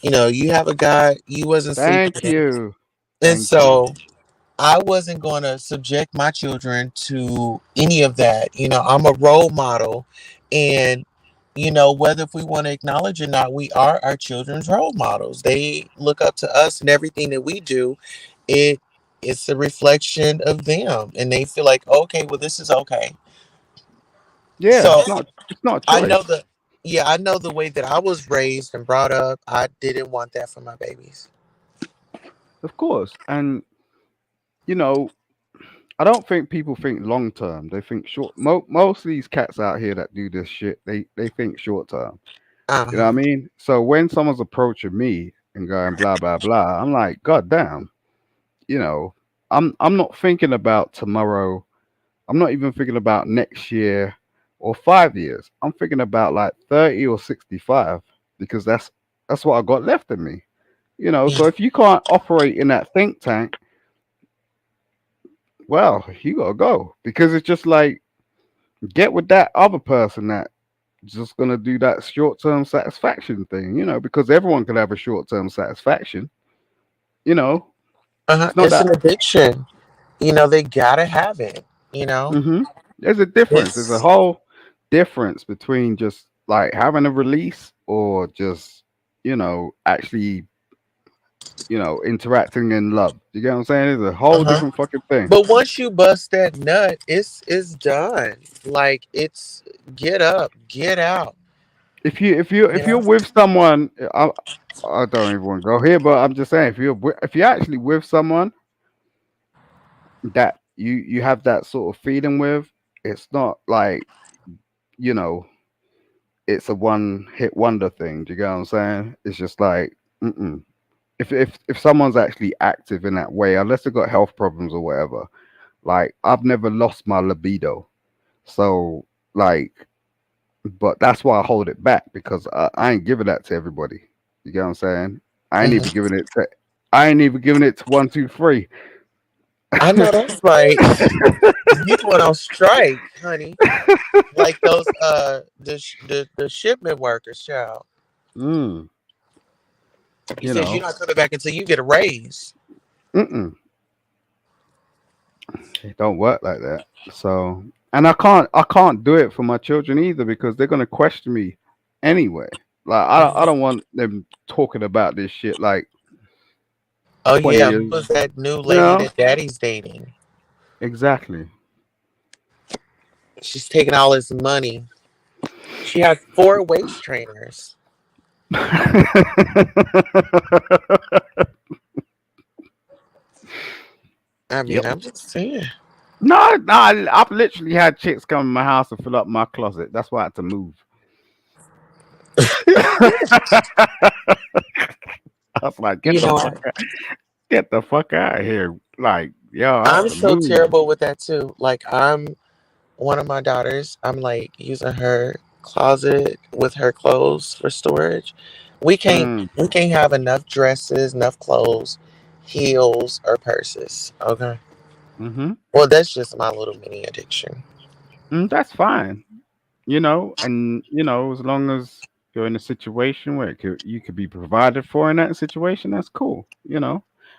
You have a guy, you wasn't sleeping Thank there. you. And Thank you. so I wasn't going to subject my children to any of that. I'm a role model. And, whether if we want to acknowledge or not, we are our children's role models. They look up to us and everything that we do. It it's a reflection of them. And they feel like, okay, well, this is okay. Yeah, So it's not a I know choice, the yeah, I know the way that I was raised and brought up. I didn't want that for my babies. of course. And you know, I don't think people think long term. They think short. Most of these cats out here that do this shit, they think short term. You know what I Uh-huh. mean? So when someone's approaching me and going blah blah blah, I'm like, God damn. You know, I'm not thinking about tomorrow. I'm not even thinking about next year. or 5 years. I'm thinking about like 30 or 65 because that's what I got left in me. So if you can't operate in that think tank, well, you gotta go because it's just like get with that other person that just gonna do that short term satisfaction thing, because everyone can have a short term satisfaction, you know. It's not It's that. an addiction. They gotta have it. You know, hmm There's a difference. There's a it's whole difference between just like having a release or just, actually, interacting in love. You get what I'm saying? It's a whole uh-huh. different fucking thing. But once you bust that nut, it's done. Like it's get up, get out. If you're with someone, I don't even want to go here, but I'm just saying if you're actually with someone that you have that sort of feeling with, it's not like, you know it's a one hit wonder thing. Do you get what I'm saying? It's just like, mm-mm. If someone's actually active in that way, unless they've got health problems or whatever, like I've never lost my libido, so like, but that's why I hold it back because I ain't giving that to everybody. You get what I'm saying? I ain't even Mhm. giving it to. I ain't even giving it to 1, 2, 3. I know that's right. You went on strike, honey. Like those the shipment workers, child. mm, He you says you're know, not coming back until you get a raise. mm-mm, it don't work like that. So, and I can't do it for my children either because they're gonna question me anyway. Like I Mhm. don't want them talking about this shit like Oh 20 yeah, years. who was that new You lady know that Daddy's dating? exactly. She's taking all his money. She has four waist trainers. I mean, Yep. I'm just saying. No, no, I've literally had chicks come in my house and fill up my closet. That's why I had to move. I was like, You know, get the fuck out of here. Like, yo, I had I'm to so move. terrible with that too. Like I'm one of my daughters, I'm like using her closet with her clothes for storage. We can't Mm, we can't have enough dresses, enough clothes, heels, or purses. Okay. mm-hmm. Well, that's just my little mini addiction. That's fine. And as long as you're in a situation where you could be provided for in that situation, that's cool.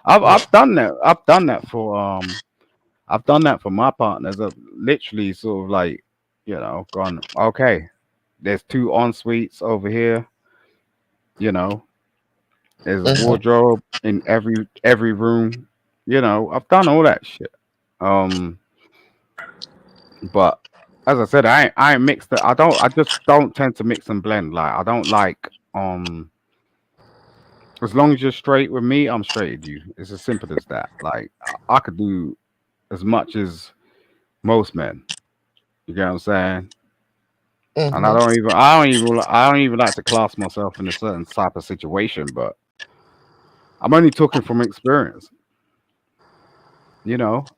I've done that. I've done that for my partners. I've literally sort of like, gone, okay, there's two en suites over here, you know, there's a Mhm. wardrobe in every room. I've done all that shit. Um, but as I said, I ain't mixed it. I just don't tend to mix and blend. Like I don't like as long as you're straight with me, I'm straight with you. It's as simple as that. Like I could do as much as most men. You get what I'm saying? And Mhm. I don't even like to class myself in a certain type of situation, but I'm only talking from experience,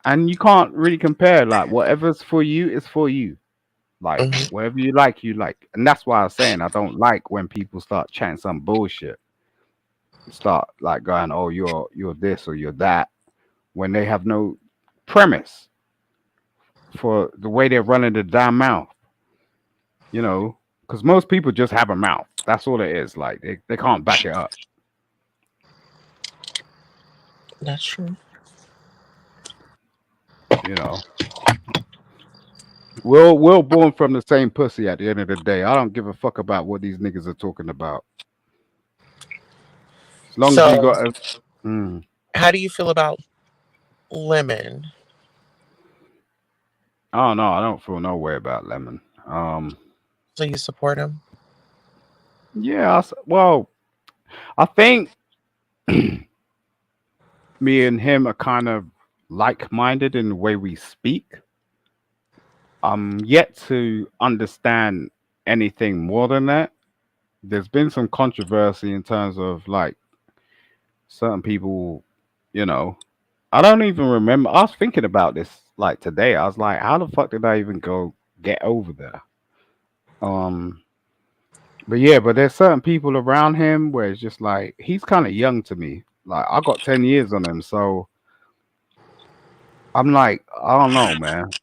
and you can't really compare. Like whatever's for you is for you. Like Mhm. whatever you like, you like. And that's why I was saying I don't like when people start chatting some bullshit. Start like going, oh, you're this or you're that, when they have no premise for the way they're running the damn mouth, you know, because most people just have a mouth. That's all it is. Like they can't back it up, That's true. you know. We're born from the same pussy at the end of the day. I don't give a fuck about what these niggas are talking about. As long as you So, got a mm, how do you feel about lemon? I don't know, I don't feel no way about Lemon. So you support him? Yeah, well, I think me and him are kind of like-minded in the way we speak. I'm yet to understand anything more than that. There's been some controversy in terms of like certain people, you know. I don't even remember. I was thinking about this like today. I was like, how the fuck did I even go get over there? Um, but yeah, but there's certain people around him where it's just like he's kind of young to me. Like I got 10 years on him, so I'm like, I don't know, man.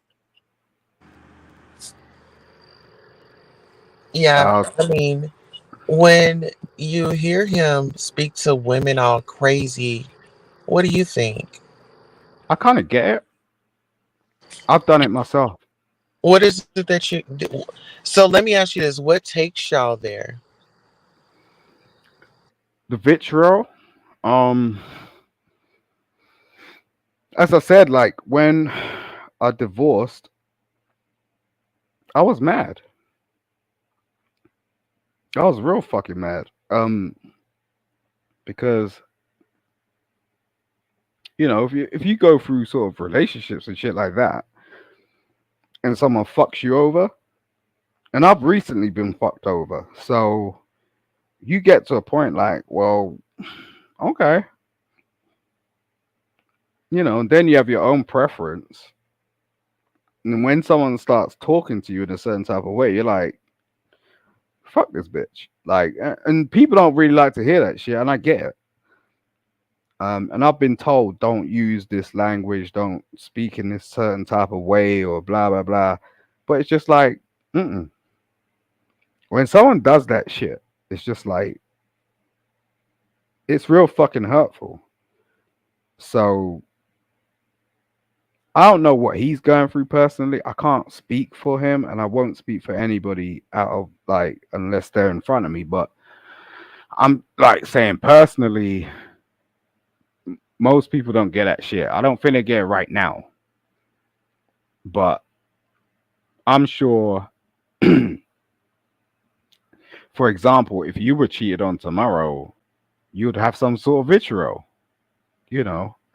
Yeah, Uh, I mean, when you hear him speak to women all crazy, what do you think? I kind of get it. I've done it myself. What is it that you do? So let me ask you this: what takes y'all there? The vitriol. Um, as I said, like when I divorced, I was mad. I was real fucking mad. Because if you go through sort of relationships and shit like that, and someone fucks you over, and I've recently been fucked over, so you get to a point like, well, okay, and then you have your own preference, and when someone starts talking to you in a certain type of way, you're like, fuck this bitch, like, and people don't really like to hear that shit, and I get it. And I've been told don't use this language, don't speak in this certain type of way, or blah blah blah. But it's just like, mm-mm. When someone does that shit, it's just like it's real fucking hurtful. So I don't know what he's going through personally. I can't speak for him, and I won't speak for anybody out of like unless they're in front of me. But I'm like saying personally, most people don't get that shit. I don't think they get it right now, but I'm sure. For example, if you were cheated on tomorrow, you'd have some sort of vitriol,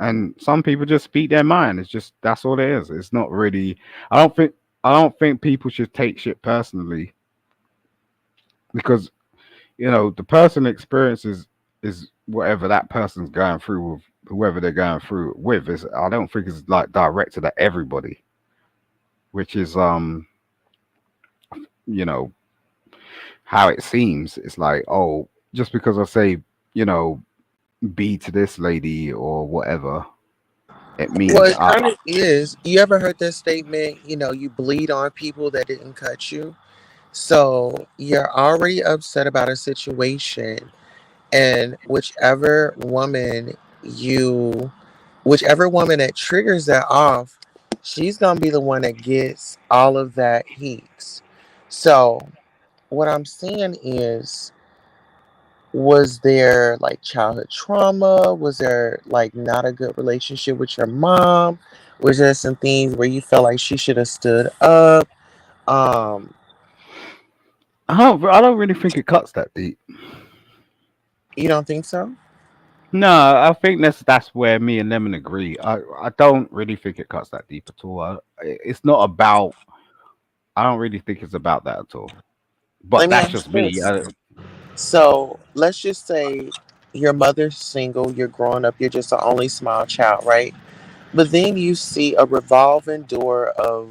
And some people just speak their mind. It's just that's all it is. It's not really. I don't think. I don't think people should take shit personally because the person experiences is whatever that person's going through with whoever they're going through it with. Is I don't think it's like directed at everybody, which is you know how it seems. It's like, oh, just because I say you know be to this lady or whatever, it Well, means it kind of is. You ever heard that statement? You bleed on people that didn't cut you. So you're already upset about a situation, and you, whichever woman that triggers that off, she's gonna be the one that gets all of that heat. So what I'm saying is, was there like childhood trauma? Was there like not a good relationship with your mom? Was there some things where you felt like she should have stood up? Um, I don't really think it cuts that deep. you don't think so? No, I think that's where me and Lemon agree. I don't really think it cuts that deep at all. It's not about. I don't really think it's about that at all. But Let me that's ask just you me. this. So let's just say your mother's single, you're growing up, you're just the only small child, right? But then you see a revolving door of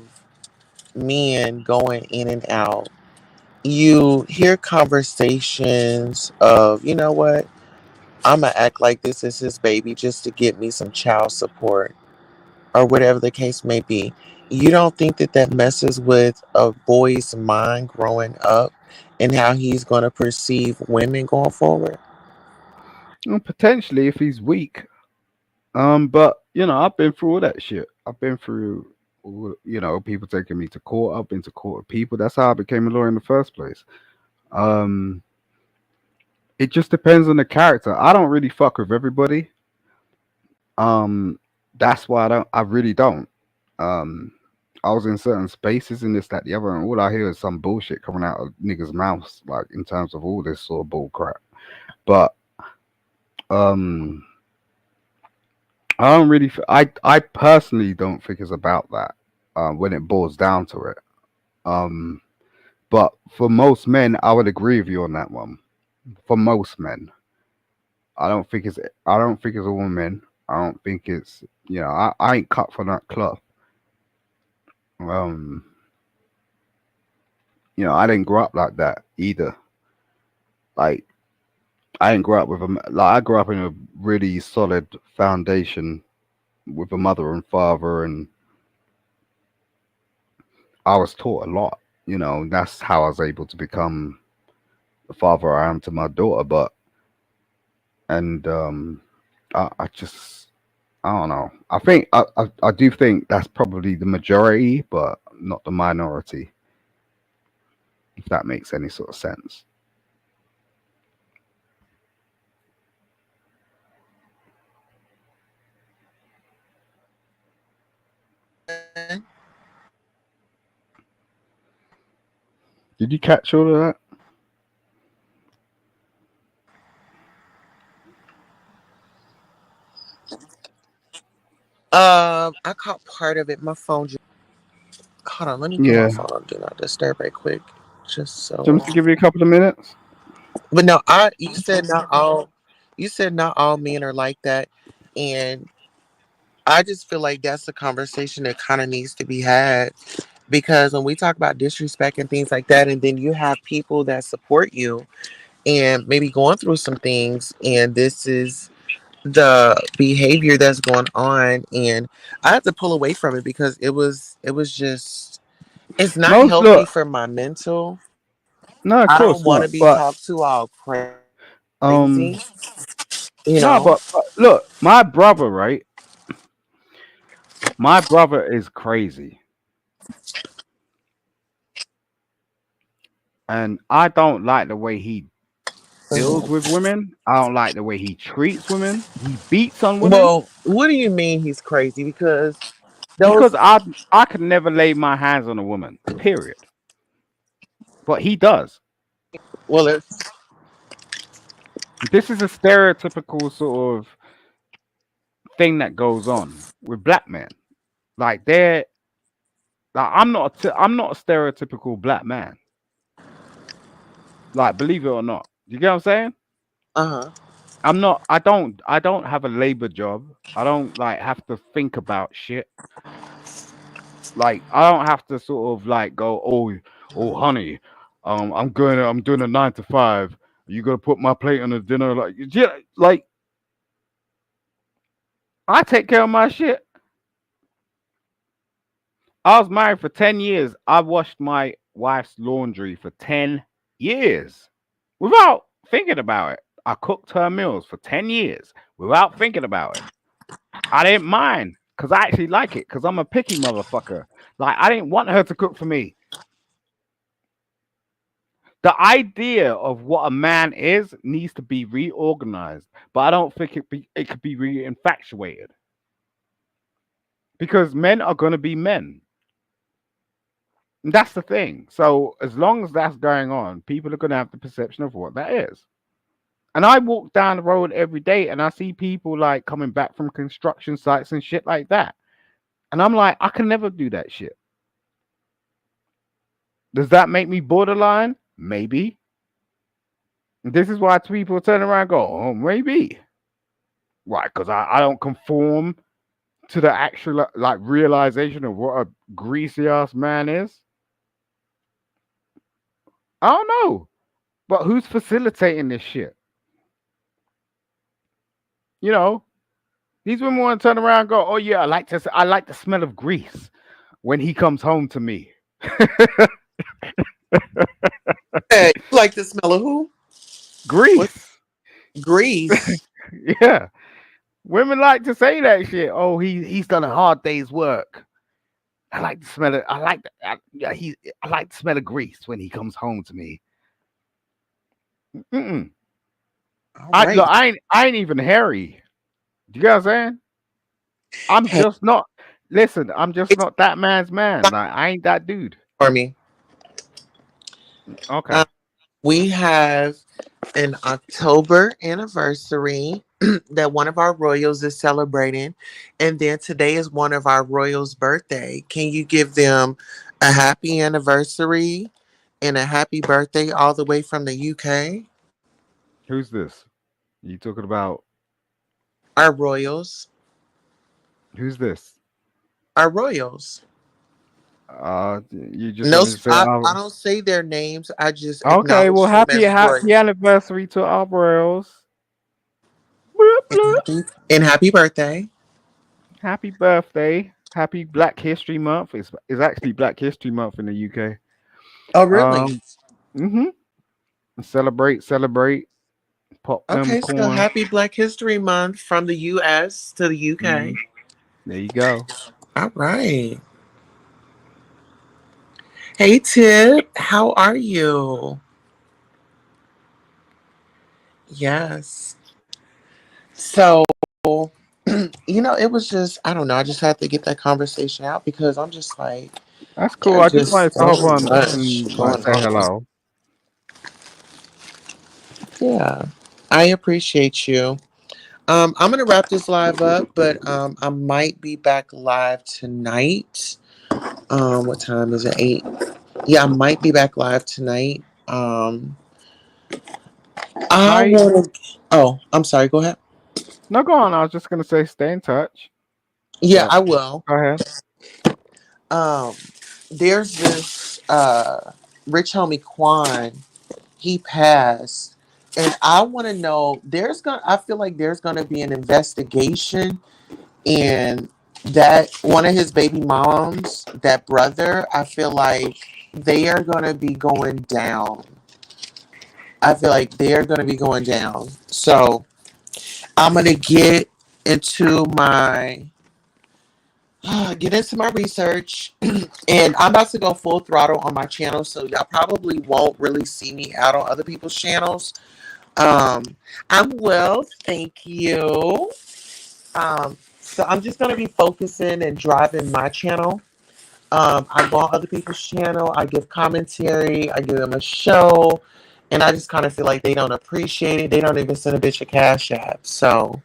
men going in and out. You hear conversations of, you know what, I'm going to act like this is his baby just to get me some child support or whatever the case may be. You don't think that that messes with a boy's mind growing up and how he's going to perceive women going forward? Potentially, if he's weak. But I've been through all that shit. I've been through, people taking me to court. I've been to court with people. That's how I became a lawyer in the first place. Um, it just depends on the character. I don't really fuck with everybody. Um, that's why I really don't. Um, I was in certain spaces in this, that, the other, and all I hear is some bullshit coming out of niggas' mouths, like in terms of all this sort of bull crap. But um, I don't really. I personally don't think it's about that. When it boils down to it. Um, but for most men, I would agree with you on that one. For most men, I don't think it's. I don't think it's all men. I don't think it's. I ain't cut from that cloth. Um, I didn't grow up like that either. Like I didn't grow up with I grew up in a really solid foundation with a mother and father, and I was taught a lot. That's how I was able to become the father I am to my daughter. But and I just I don't know. I think I do think that's probably the majority, but not the minority. If that makes any sort of sense. Did you catch all of that? I caught part of it. My phone just hold on, let me put my Yeah. phone on do not disturb right quick. Just Do you so want me to give you a couple of minutes? but no, I you said not all men are like that. And I just feel like that's a conversation that kind of needs to be had because when we talk about disrespect and things like that, and then you have people that support you and maybe going through some things, and this is the behavior that's going on, and I had to pull away from it because it was just it's not Most healthy look, for my mental. no, of I don't course want not. to be But talked to all crazy, um, you know. no, but look, my brother, right? My brother is crazy, and I don't like the way he deals with women. I don't like the way he treats women. He beats on women Well, what do you mean he's crazy? Because those because I could never lay my hands on a woman. Period. But he does. well, it's This is a stereotypical sort of thing that goes on with black men. Like they're like I'm not a stereotypical black man. Like believe it or not, you get what I'm saying? uh-huh. I'm not. I don't have a labor job. I don't like have to think about shit. Like I don't have to sort of like go, oh, honey, I'm doing a 9 to 5. You gonna put my plate on the dinner? Like, yeah, like I take care of my shit. I was married for 10 years. I washed my wife's laundry for 10 years without thinking about it. I cooked her meals for 10 years without thinking about it. I didn't mind because I actually like it because I'm a picky motherfucker. Like I didn't want her to cook for me. The idea of what a man is needs to be reorganized, but I don't think it could be reinfatuated because men are going to be men. And that's the thing. So as long as that's going on, people are going to have the perception of what that is. And I walk down the road every day and I see people like coming back from construction sites and shit like that. And I'm like, I can never do that shit. Does that make me borderline? Maybe. This is why people turn around and go, oh, maybe. Why? Because I don't conform to the actual like realization of what a greasy ass man is. I don't know. But who's facilitating this shit? You know, these women want to turn around and go, oh yeah, I like the smell of grease when he comes home to me. Hey, you like the smell of who? What Grease. grease? Yeah. Women like to say that shit. Oh, he's done a hard day's work. I like to smell it. I like the, yeah, I like the smell of grease when he comes home to me. Mm-mm. All right. I ain't even hairy. Do you get what I'm saying? I'm Hey, just not. Listen, I'm just it's not that man's man. Like I ain't that dude. for me. Okay. Um, we have an October anniversary that one of our royals is celebrating, and then today is one of our royals' birthday. Can you give them a happy anniversary and a happy birthday all the way from the UK? Who's this? You talking about Our royals, who's this? our royals. You just No, wanted to say I don't say their names. I just okay, well acknowledge them as happy grace. anniversary to our bros. Bloop, bloop. And happy birthday. Happy birthday. Happy Black History Month. It's actually Black History Month in the UK. Oh, really? Um mhm. Celebrate, celebrate, pop them Okay, so corn. happy Black History Month from the US to the UK. Mhm. There you go. All right. Hey, Tip, how are you? Yes. So, it was just, I don't know, I just had to get that conversation out because I'm just like, That's cool. there's I just just wanted to so hop on much and like going say on. hello. Yeah, I appreciate you. I'm gonna wrap this live up, but I might be back live tonight. What time is it? 8. Yeah, I might be back live tonight. I Hi. want to. Oh, I'm sorry. Go ahead. No, go on. I was just gonna say stay in touch. Yeah, But I will. go ahead. Um, there's this rich homie Quan. He passed, and I want to know. I feel like there's gonna be an investigation, and that one of his baby moms, that brother. I feel like they are gonna be going down. I feel like they are gonna be going down. So I'm gonna into my get into my research, and I'm about to go full throttle on my channel, so y'all probably won't really see me out on other people's channels. Um, I'm well, thank you. So I'm just gonna be focusing and driving my channel. I go on other people's channel, I give commentary, I give them a show, and I just kind of feel like they don't appreciate it. They don't even send a bitch a cash app. So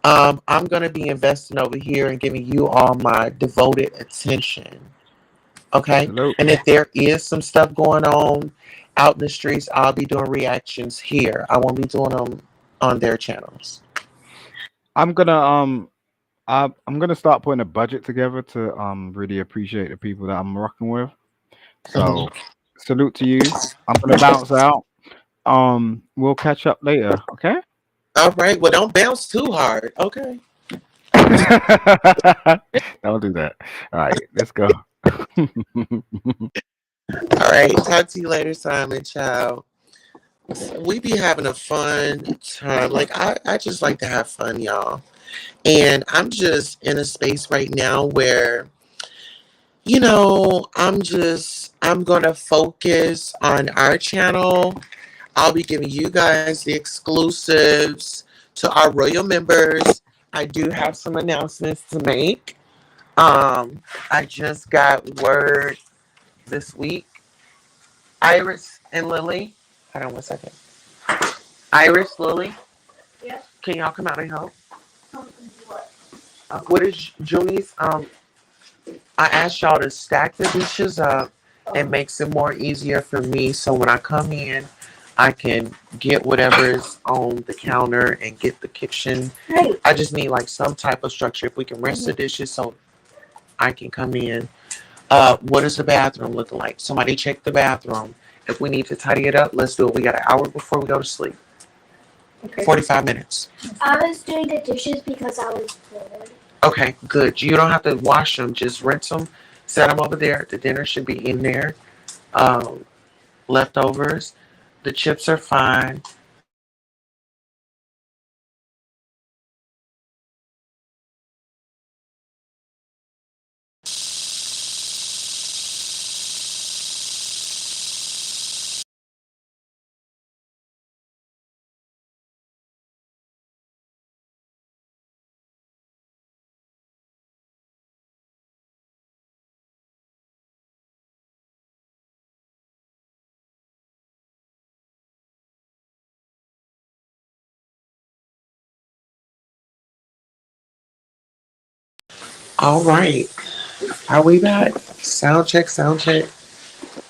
I'm going to be investing over here and giving you all my devoted attention. Okay. Salute. And if there is some stuff going on out in the streets, I'll be doing reactions here. I won't be doing them on their channels. I'm gonna I'm gonna start putting a budget together to really appreciate the people that I'm rocking with. So Mhm. salute to you. I'm gonna bounce out. We'll catch up later, okay? All right. Well, don't bounce too hard. Okay. Don't do that. All right, let's go. All right. Talk to you later, Simon. Ciao. We be having a fun time. Like, I just like to have fun, y'all. And I'm just in a space right now where I'm going to focus on our channel. I'll be giving you guys the exclusives to our royal members. I do have some announcements to make. I just got word this week. Iris and Lily. Hold on one second. Iris, Lily. Yes. Can y'all come out and help? What is Junie's? I asked y'all to stack the dishes up and makes it more easier for me. So when I come in, I can get whatever is on the counter and get the kitchen. Hey. I just need like some type of structure. If we can rinse the dishes so I can come in. What is the bathroom looking like? Somebody check the bathroom. If we need to tidy it up, let's do it. We got an hour before we go to sleep. Okay. 45 minutes. I was doing the dishes because I was bored. Okay, good. You don't have to wash them. Just rinse them. Set them over there. The dinner should be in there. Um, Leftovers. The chips are fine. All right. Are we back? Sound check, sound check.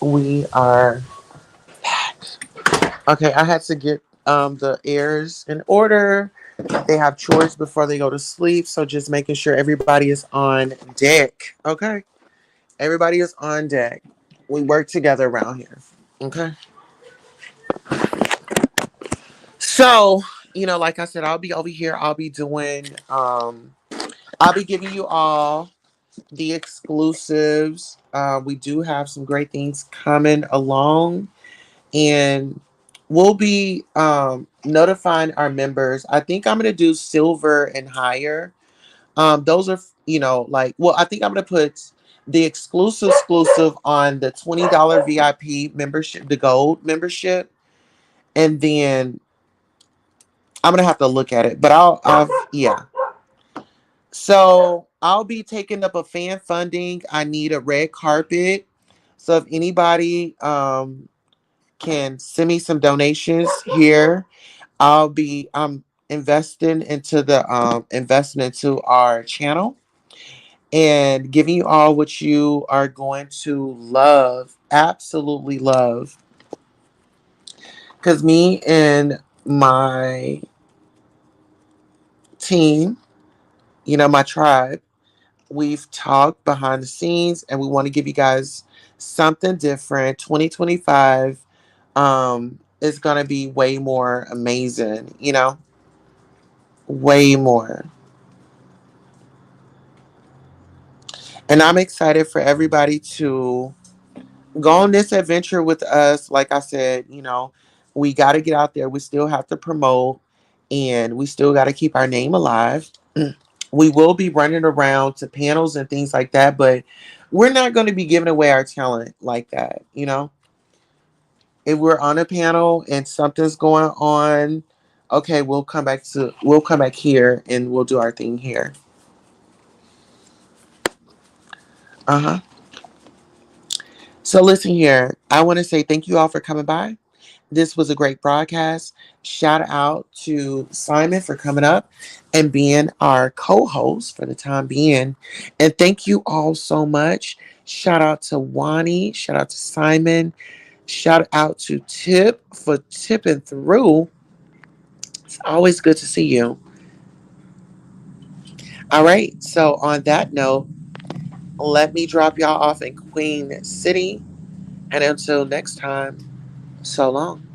We are back. Okay, I had to get the airs in order. They have chores before they go to sleep, so just making sure everybody is on deck. Okay. Everybody is on deck. We work together around here. Okay. So, like I said, I'll be over here. I'll be giving you all the exclusives. We do have some great things coming along, and we'll be notifying our members. I think I'm gonna do silver and higher. Those are, well, I think I'm gonna put the exclusive on the $20 VIP membership, the gold membership, and then I'm gonna have to look at it. But yeah. So I'll be taking up a fan funding. I need a red carpet. So if anybody can send me some donations here, I'm investing into our channel and giving you all what you are going to love, absolutely love. Because me and my team, my tribe, we've talked behind the scenes and we want to give you guys something different. 2025 is going to be way more amazing, way more. And I'm excited for everybody to go on this adventure with us. Like I said, we got to get out there. We still have to promote and we still got to keep our name alive. We will be running around to panels and things like that, but we're not going to be giving away our talent like that. If we're on a panel and something's going on, okay, we'll come back here and we'll do our thing here. Uh-huh. So listen here, I want to say thank you all for coming by. This was a great broadcast. Shout out to Simon for coming up and being our co host for the time being. And thank you all so much. Shout out to Wani. Shout out to Simon. Shout out to Tip for tipping through. It's always good to see you. All right. So, on that note, let me drop y'all off in Queen City. And until next time, so long.